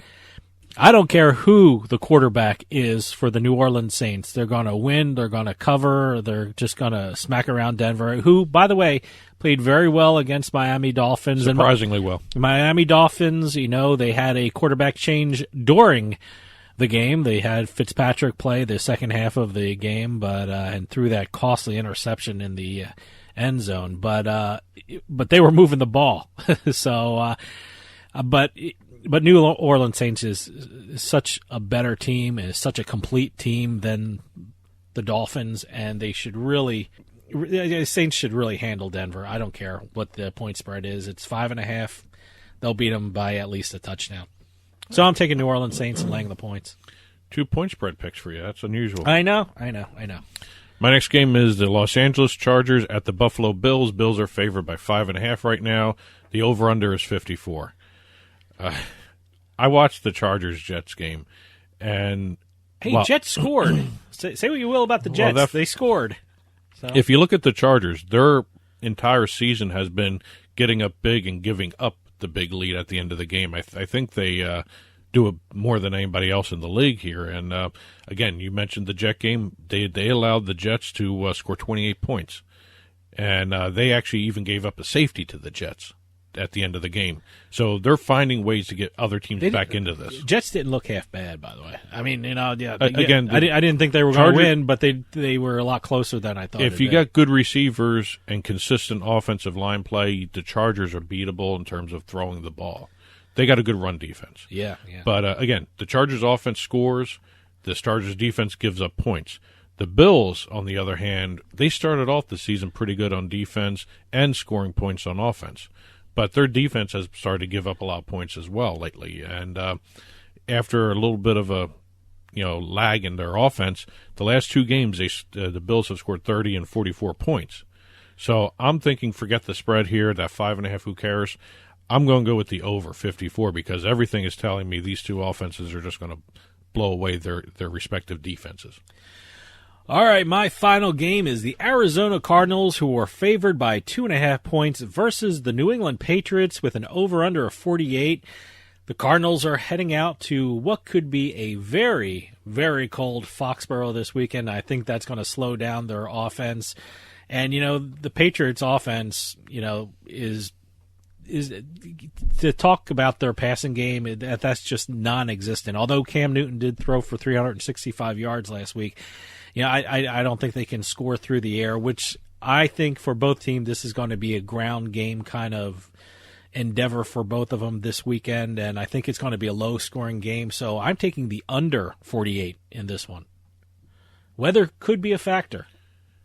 I don't care who the quarterback is for the New Orleans Saints. They're going to win. They're going to cover. They're just going to smack around Denver, who, by the way, played very well against Miami Dolphins. Surprisingly well. Miami Dolphins, they had a quarterback change during the game. They had Fitzpatrick play the second half of the game, but and threw that costly interception in the end zone. But they were moving the ball. So, but New Orleans Saints is such a better team and is such a complete team than the Dolphins, and Saints should really handle Denver. I don't care what the point spread is. It's 5.5. They'll beat them by at least a touchdown. So I'm taking New Orleans Saints and laying the points. 2-point spread picks for you. That's unusual. I know. My next game is the Los Angeles Chargers at the Buffalo Bills. Bills are favored by 5.5 right now. The over-under is 54. I watched the Chargers-Jets game, and Jets scored. Say what you will about the Jets. They scored. So. If you look at the Chargers, their entire season has been getting up big and giving up the big lead at the end of the game. I think they do it more than anybody else in the league here. And again, you mentioned the Jet game. They allowed the Jets to score 28 points, and they actually even gave up a safety to the Jets at the end of the game. So they're finding ways to get other teams back into this. Jets didn't look half bad, by the way. I mean, again, I didn't think they were going to win, but they were a lot closer than I thought. If you got good receivers and consistent offensive line play, the Chargers are beatable in terms of throwing the ball. They got a good run defense. Yeah. But again, the Chargers offense scores, the Chargers defense gives up points. The Bills, on the other hand, they started off the season pretty good on defense and scoring points on offense. But their defense has started to give up a lot of points as well lately. And after a little bit of a lag in their offense, the last two games the Bills have scored 30 and 44 points. So I'm thinking forget the spread here, that 5.5, who cares? I'm going to go with the over 54 because everything is telling me these two offenses are just going to blow away their respective defenses. All right, my final game is the Arizona Cardinals, who are favored by 2.5 points versus the New England Patriots with an over-under of 48. The Cardinals are heading out to what could be a very, very cold Foxborough this weekend. I think that's going to slow down their offense. And, the Patriots' offense, is to talk about their passing game, that's just non-existent. Although Cam Newton did throw for 365 yards last week, I don't think they can score through the air, which I think for both teams this is going to be a ground game kind of endeavor for both of them this weekend, and I think it's going to be a low-scoring game. So I'm taking the under 48 in this one. Weather could be a factor,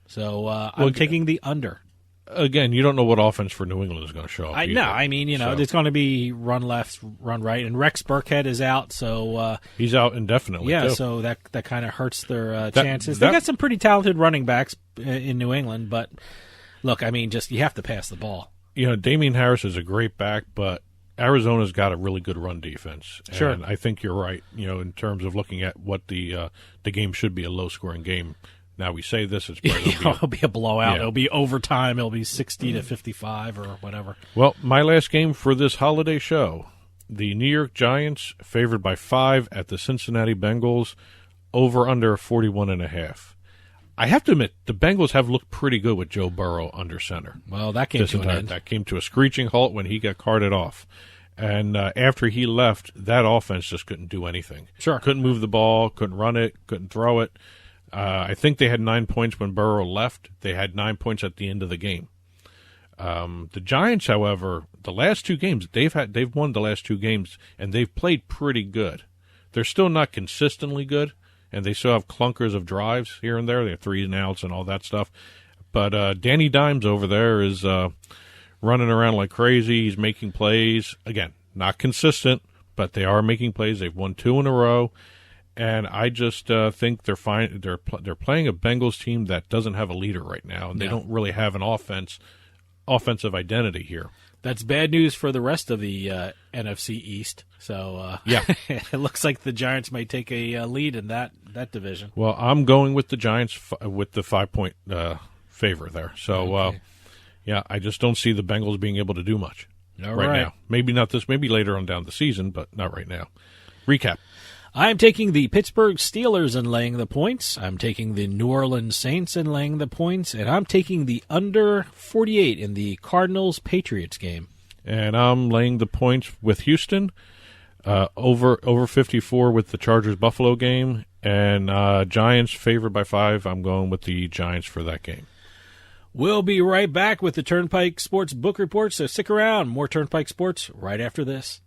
so I'm taking the under. Again, you don't know what offense for New England is going to show up. It's going to be run left, run right, and Rex Burkhead is out, so he's out indefinitely. Yeah, too. So that kind of hurts their chances. They got some pretty talented running backs in New England, but look, you have to pass the ball. Damian Harris is a great back, but Arizona's got a really good run defense. Sure, and I think you're right. In terms of looking at what the game should be, a low-scoring game. Now we say this, it'll be a blowout. Yeah. It'll be overtime. It'll be 60-55 or whatever. Well, my last game for this holiday show, the New York Giants favored by 5 at the Cincinnati Bengals, over under 41.5. I have to admit, the Bengals have looked pretty good with Joe Burrow under center. Well, that came to an end. That came to a screeching halt when he got carted off. And after he left, that offense just couldn't do anything. Sure. Couldn't move the ball, couldn't run it, couldn't throw it. I think they had 9 points when Burrow left. They had 9 points at the end of the game. The Giants, however, the last 2 games, they've won the last 2 games, and they've played pretty good. They're still not consistently good, and they still have clunkers of drives here and there. They have 3 and outs and all that stuff. But Danny Dimes over there is running around like crazy. He's making plays. Again, not consistent, but they are making plays. They've won 2 in a row. And I just think they're fine. They're playing a Bengals team that doesn't have a leader right now, and they don't really have an offensive identity here. That's bad news for the rest of the NFC East. So yeah, it looks like the Giants might take a lead in that division. Well, I'm going with the Giants with the 5-point favor there. So okay. Yeah, I just don't see the Bengals being able to do much right now. Maybe not this. Maybe later on down the season, but not right now. Recap. I'm taking the Pittsburgh Steelers and laying the points. I'm taking the New Orleans Saints and laying the points. And I'm taking the under 48 in the Cardinals-Patriots game. And I'm laying the points with Houston, over 54 with the Chargers-Buffalo game. And Giants favored by 5. I'm going with the Giants for that game. We'll be right back with the Turnpike Sports Book Report, so stick around. More Turnpike Sports right after this.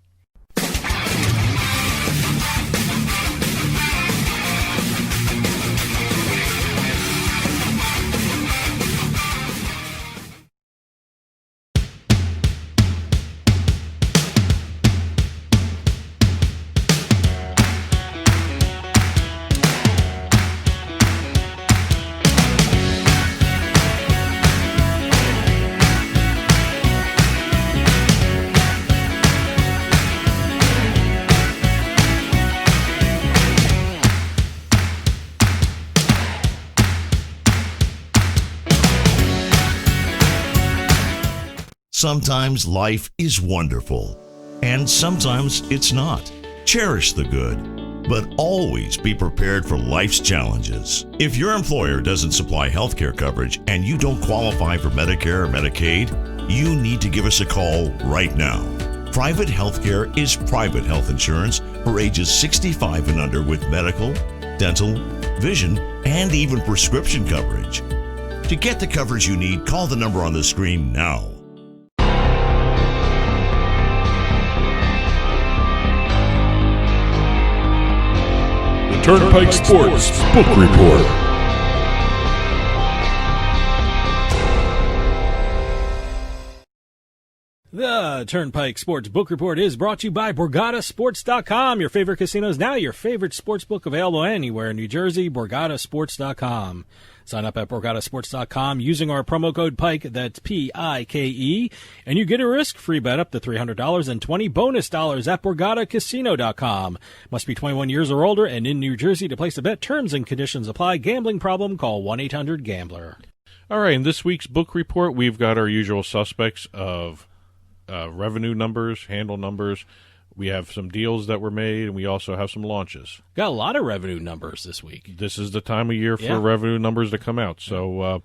Sometimes life is wonderful, and sometimes it's not. Cherish the good, but always be prepared for life's challenges. If your employer doesn't supply health care coverage and you don't qualify for Medicare or Medicaid, you need to give us a call right now. Private health care is private health insurance for ages 65 and under with medical, dental, vision, and even prescription coverage. To get the coverage you need, call the number on the screen now. Turnpike Sports Book Report. The Turnpike Sports Book Report is brought to you by BorgataSports.com. Your favorite casinos now, your favorite sports book available anywhere in New Jersey, BorgataSports.com. Sign up at BorgataSports.com using our promo code PIKE, that's P-I-K-E, and you get a risk-free bet up to $300 and 20 bonus dollars at BorgataCasino.com. Must be 21 years or older and in New Jersey to place a bet. Terms and conditions apply. Gambling problem? Call 1-800-GAMBLER. All right, in this week's book report, we've got our usual suspects of revenue numbers, handle numbers. We have some deals that were made, and we also have some launches. Got a lot of revenue numbers this week. This is the time of year for revenue numbers to come out. So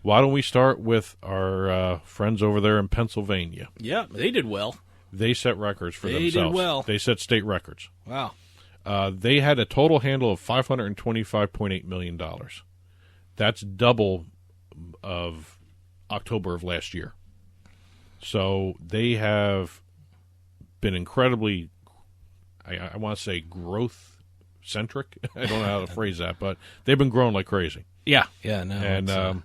why don't we start with our friends over there in Pennsylvania? Yeah, they did well. They set records for themselves. They did well. They set state records. Wow. They had a total handle of $525.8 million. That's double of October of last year. So they have been incredibly, I want to say, growth-centric. I don't know how to phrase that, but they've been growing like crazy. No. And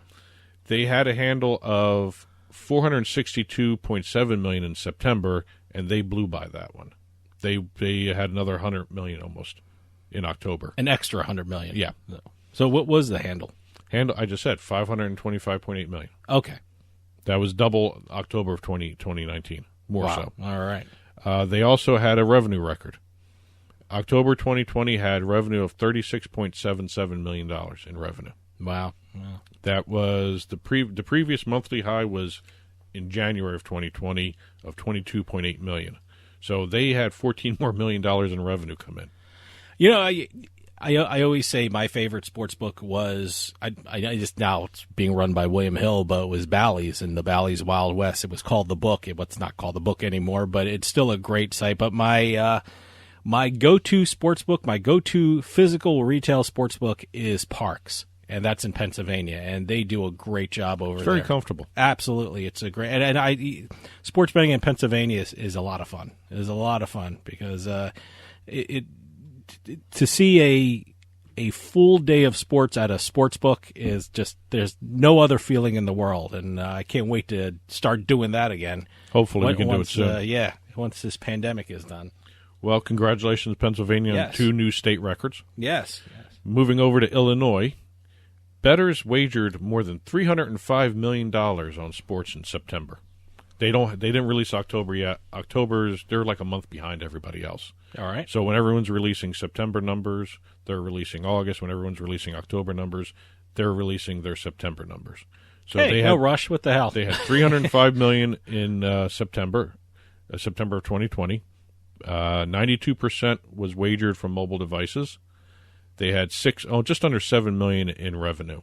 they had a handle of $462.7 million in September, and they blew by that one. They had another $100 million almost in October. An extra $100 million. Yeah. So what was the handle? I just said $525.8 million. Okay. That was double October of 2019, more so. All right. They also had a revenue record. October 2020 had revenue of $36.77 million in revenue. Wow. That was the previous monthly high was in January of 2020 of $22.8 million. So they had $14 more million in revenue come in. You know, I always say my favorite sports book was I just now it's being run by William Hill, but it was Bally's and the Bally's Wild West. It was called The Book. It's not called The Book anymore, but it's still a great site. But my go-to sports book, my go-to physical retail sports book is Parks, and that's in Pennsylvania, and they do a great job over there. It's very comfortable. Absolutely, it's a great and sports betting in Pennsylvania is a lot of fun. It is a lot of fun because to see a full day of sports at a sports book is just, there's no other feeling in the world. And I can't wait to start doing that again. Hopefully we can do it soon. Once this pandemic is done. Well, congratulations, Pennsylvania, on 2 new state records. Yes. Moving over to Illinois, bettors wagered more than $305 million on sports in September. They didn't release October yet. They're like a month behind everybody else. All right. So when everyone's releasing September numbers, they're releasing August. When everyone's releasing October numbers, they're releasing their September numbers. So no rush. What the hell? They had $305 million in September of 2020. 92% was wagered from mobile devices. They had just under $7 million in revenue.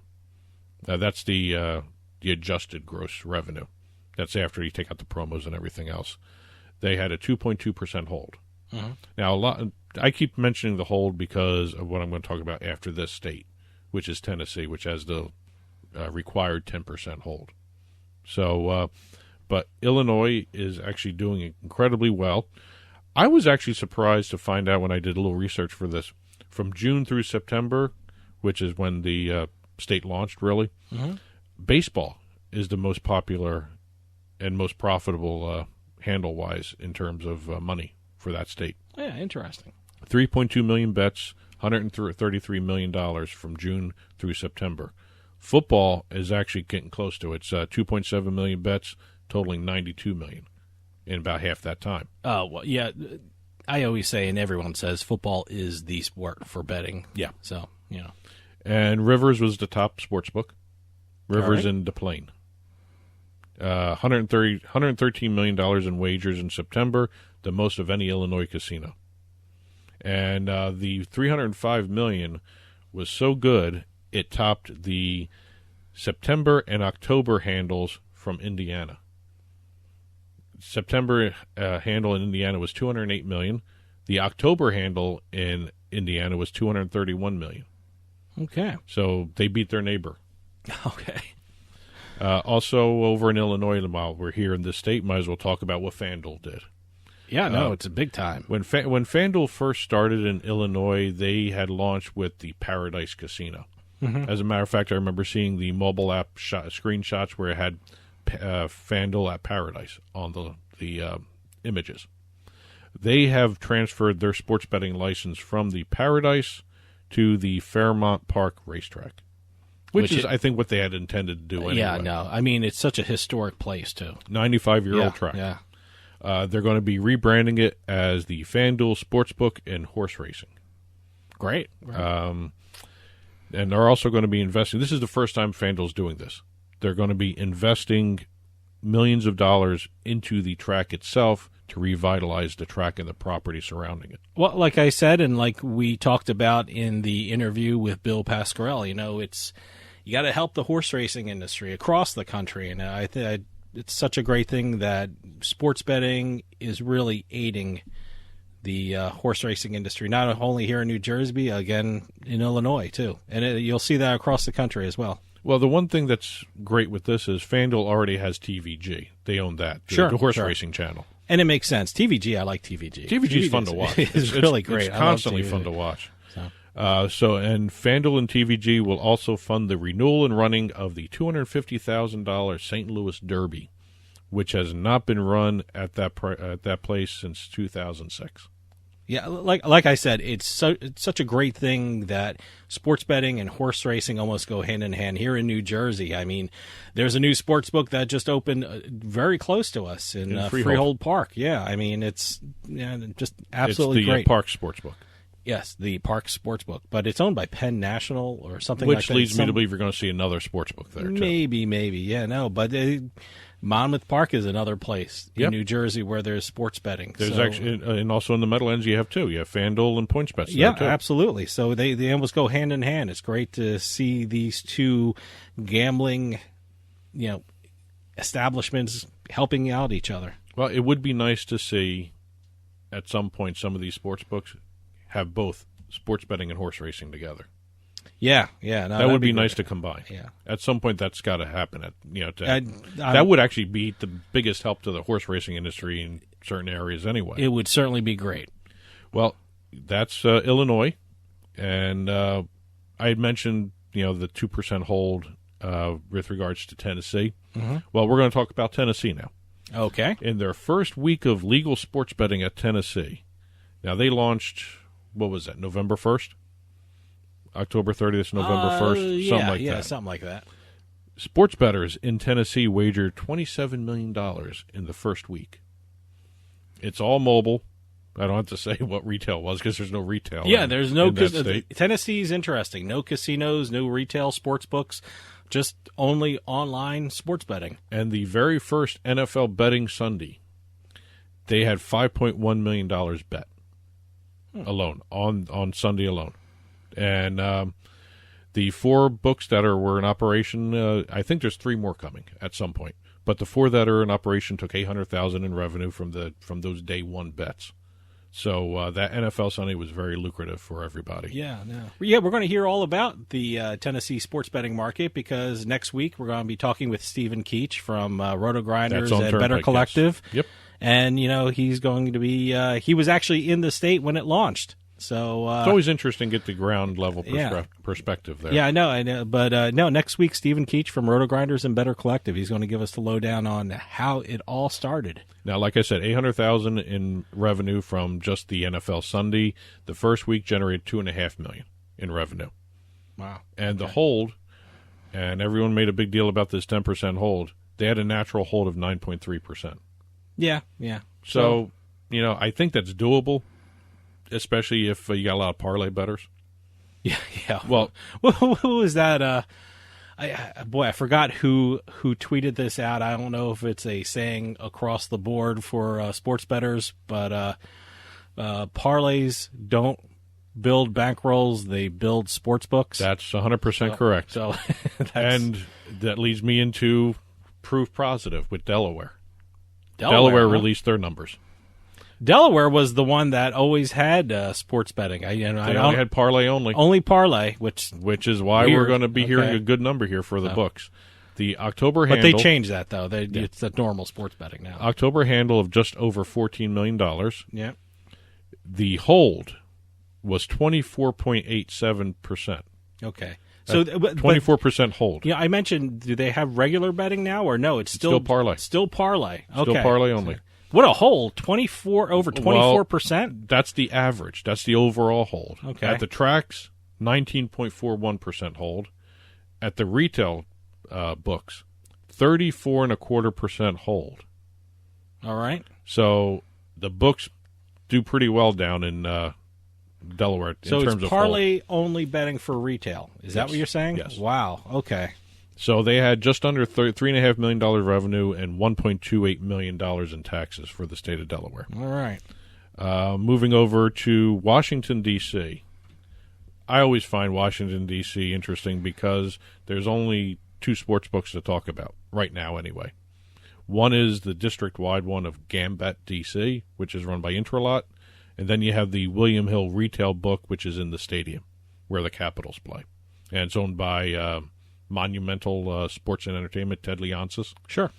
That's the adjusted gross revenue. That's after you take out the promos and everything else. They had a 2.2% hold. Mm-hmm. Now, I keep mentioning the hold because of what I'm going to talk about after this state, which is Tennessee, which has the required 10% hold. So, but Illinois is actually doing incredibly well. I was actually surprised to find out when I did a little research for this, from June through September, which is when the state launched, really, baseball is the most popular and most profitable handle-wise in terms of money for that state. Yeah, interesting. 3.2 million bets, $133 million from June through September. Football is actually getting close to it. It's 2.7 million bets, totaling $92 million in about half that time. Oh, well, yeah. I always say, and everyone says, football is the sport for betting. Yeah. So, you know. And Rivers was the top sports book. Rivers right. in Des Plaines. $113 million in wagers in September, the most of any Illinois casino. And the $305 million was so good, it topped the September and October handles from Indiana. September handle in Indiana was $208 million. The October handle in Indiana was $231 million. Okay. So they beat their neighbor. Okay. Also, over in Illinois, while we're here in this state, might as well talk about what FanDuel did. Yeah, no, it's a big time. When FanDuel first started in Illinois, they had launched with the Paradise Casino. Mm-hmm. As a matter of fact, I remember seeing the mobile app screenshots where it had FanDuel at Paradise on the images. They have transferred their sports betting license from the Paradise to the Fairmount Park racetrack. Which is, I think, what they had intended to do anyway. Yeah, no. I mean, it's such a historic place, too. 95-year-old track. Yeah. They're going to be rebranding it as the FanDuel Sportsbook and Horse Racing. Great. And they're also going to be investing. This is the first time FanDuel's doing this. They're going to be investing millions of dollars into the track itself to revitalize the track and the property surrounding it. Well, like I said, and like we talked about in the interview with Bill Pascrell, you got to help the horse racing industry across the country, and I think it's such a great thing that sports betting is really aiding the horse racing industry, not only here in New Jersey, again in Illinois too, and you'll see that across the country as well. Well, the one thing that's great with this is FanDuel already has TVG. They own that, the horse racing channel. And it makes sense. TVG, I like TVG. TVG is fun to watch. It's really great. It's constantly fun to watch. And FanDuel and TVG will also fund the renewal and running of the $250,000 St. Louis Derby, which has not been run at that place since 2006. Yeah, like I said, it's such a great thing that sports betting and horse racing almost go hand in hand here in New Jersey. I mean, there's a new sports book that just opened very close to us in Freehold Park. Yeah, I mean, it's just absolutely great. It's the Park Sportsbook. Yes, the Park Sportsbook, but it's owned by Penn National or something like that. Which leads me to believe you're going to see another sportsbook there, too. Maybe, yeah, no, but Monmouth Park is another place in New Jersey where there's sports betting. There's actually, and also in the Meadowlands, you have two. You have FanDuel and PointsBet. Yeah, too. Absolutely. So they almost go hand in hand. It's great to see these two gambling, establishments helping out each other. Well, it would be nice to see at some point some of these sports books have both sports betting and horse racing together. Yeah. No, that would be nice to combine. Yeah. At some point, that's got to happen. That would actually be the biggest help to the horse racing industry in certain areas anyway. It would certainly be great. Well, that's Illinois. And I had mentioned, the 2% hold with regards to Tennessee. Mm-hmm. Well, we're going to talk about Tennessee now. Okay. In their first week of legal sports betting at Tennessee, now they launched, what was that, November 1st? October 30th, November 1st, something like that. Yeah, something like that. Sports bettors in Tennessee wagered $27 million in the first week. It's all mobile. I don't have to say what retail was because there's no retail. Yeah, there's no. State. Tennessee's interesting. No casinos, no retail sports books, just only online sports betting. And the very first NFL betting Sunday, they had $5.1 million bet alone on Sunday alone. And the 4 books that were in operation, I think there's 3 more coming at some point. But the 4 that are in operation took $800,000 in revenue from those day one bets. So that NFL Sunday was very lucrative for everybody. Yeah, we're going to hear all about the Tennessee sports betting market because next week we're going to be talking with Stephen Keach from Roto Grinders and Turnpike, Better Collective. Yes. Yep. And he's going to be. He was actually in the state when it launched. So it's always interesting to get the ground level perspective there. Yeah, I know. But no, next week, Stephen Keach from Roto Grinders and Better Collective. He's going to give us the lowdown on how it all started. Now, like I said, $800,000 in revenue from just the NFL Sunday. The first week generated $2.5 million in revenue. Wow! And the hold, and everyone made a big deal about this 10% hold. They had a natural hold of 9.3%. Yeah. So I think that's doable. Especially if you got a lot of parlay bettors. Yeah. Well, who was that? I forgot who tweeted this out. I don't know if it's a saying across the board for sports bettors, but parlays don't build bankrolls; they build sports books. That's 100% correct. So, and that leads me into proof positive with Delaware. Delaware released their numbers. Delaware was the one that always had sports betting. They only had parlay only. Only parlay, which is why we're going to be hearing a good number here for the books. The October handle. But they changed that, though. It's the normal sports betting now. October handle of just over $14 million. Yeah. The hold was 24.87%. Okay. So 24% hold. Yeah, I mentioned, do they have regular betting now, or no? It's still parlay. Still parlay. Okay. Still parlay only. What a hold! 24%. That's the average. That's the overall hold. Okay. At the tracks, 19.41% hold. At the retail books, 34.25% hold. All right. So the books do pretty well down in Delaware in terms of hold. So it's parlay only betting for retail. Is that what you're saying? Yes. Wow. Okay. So they had just under $3.5 million revenue and $1.28 million in taxes for the state of Delaware. All right. Moving over to Washington, D.C. I always find Washington, D.C. interesting because there's only 2 sports books to talk about, right now anyway. One is the district-wide one of Gambit, D.C., which is run by Intralot. And then you have the William Hill retail book, which is in the stadium where the Capitals play. And it's owned by Monumental Sports and Entertainment, Ted Leonsis. Sure.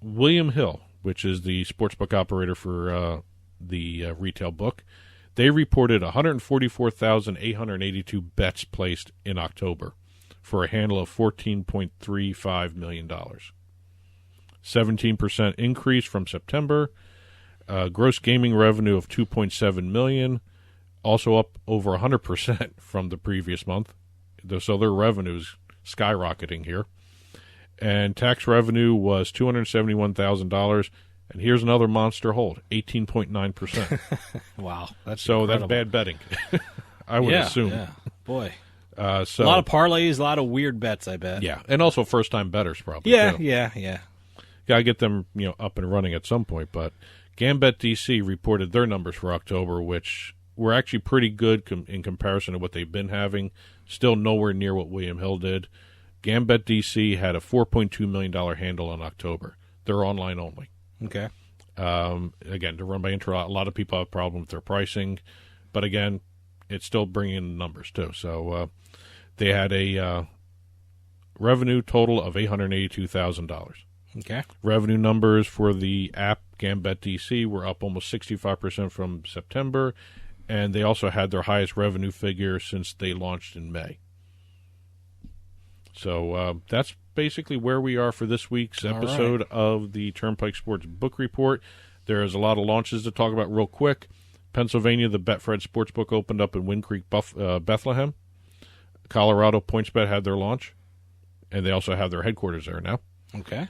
William Hill, which is the sportsbook operator for the retail book, they reported 144,882 bets placed in October for a handle of $14.35 million. 17% increase from September. Gross gaming revenue of $2.7 million, also up over 100% from the previous month. So their revenue's skyrocketing here. And tax revenue was $271,000. And here's another monster hold, 18.9%. Wow. That's bad betting, I would assume. Yeah. Boy. A lot of parlays, a lot of weird bets, I bet. Yeah, and also first-time bettors probably. Yeah. Got to get them up and running at some point. But Gambit DC reported their numbers for October, which were actually pretty good in comparison to what they've been having. Still nowhere near what William Hill did. Gambit DC had a $4.2 million handle in October. They're online only. Okay. Again, they're run by Intralot. A lot of people have a problem with their pricing. But again, it's still bringing in numbers too. So they had a revenue total of $882,000. Okay. Revenue numbers for the app Gambit DC were up almost 65% from September and they also had their highest revenue figure since they launched in May. So that's basically where we are for this week's episode of the Turnpike Sports Book Report. There's a lot of launches to talk about real quick. Pennsylvania, the Betfred Sportsbook opened up in Wind Creek, Bethlehem. Colorado, PointsBet had their launch, and they also have their headquarters there now. Okay.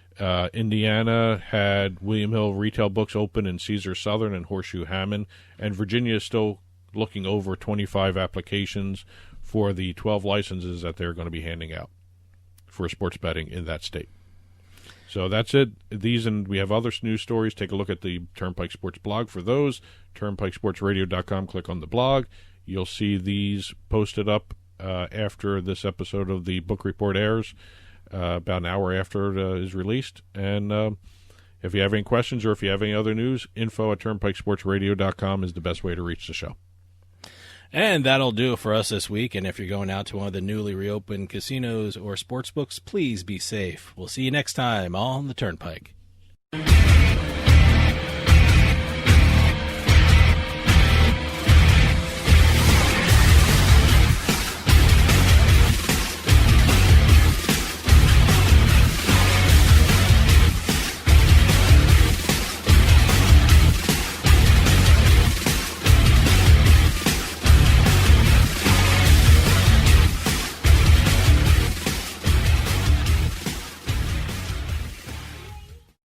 Indiana had William Hill Retail Books open in Caesar Southern and Horseshoe Hammond, and Virginia is still looking over 25 applications for the 12 licenses that they're going to be handing out for sports betting in that state. So that's it. These, and we have other news stories. Take a look at the Turnpike Sports blog for those. TurnpikeSportsRadio.com. Click on the blog. You'll see these posted up after this episode of the book report airs, about an hour after it is released. And if you have any questions or if you have any other news, info@TurnpikeSportsRadio.com is the best way to reach the show. And that'll do it for us this week. And if you're going out to one of the newly reopened casinos or sports books, please be safe. We'll see you next time on the Turnpike.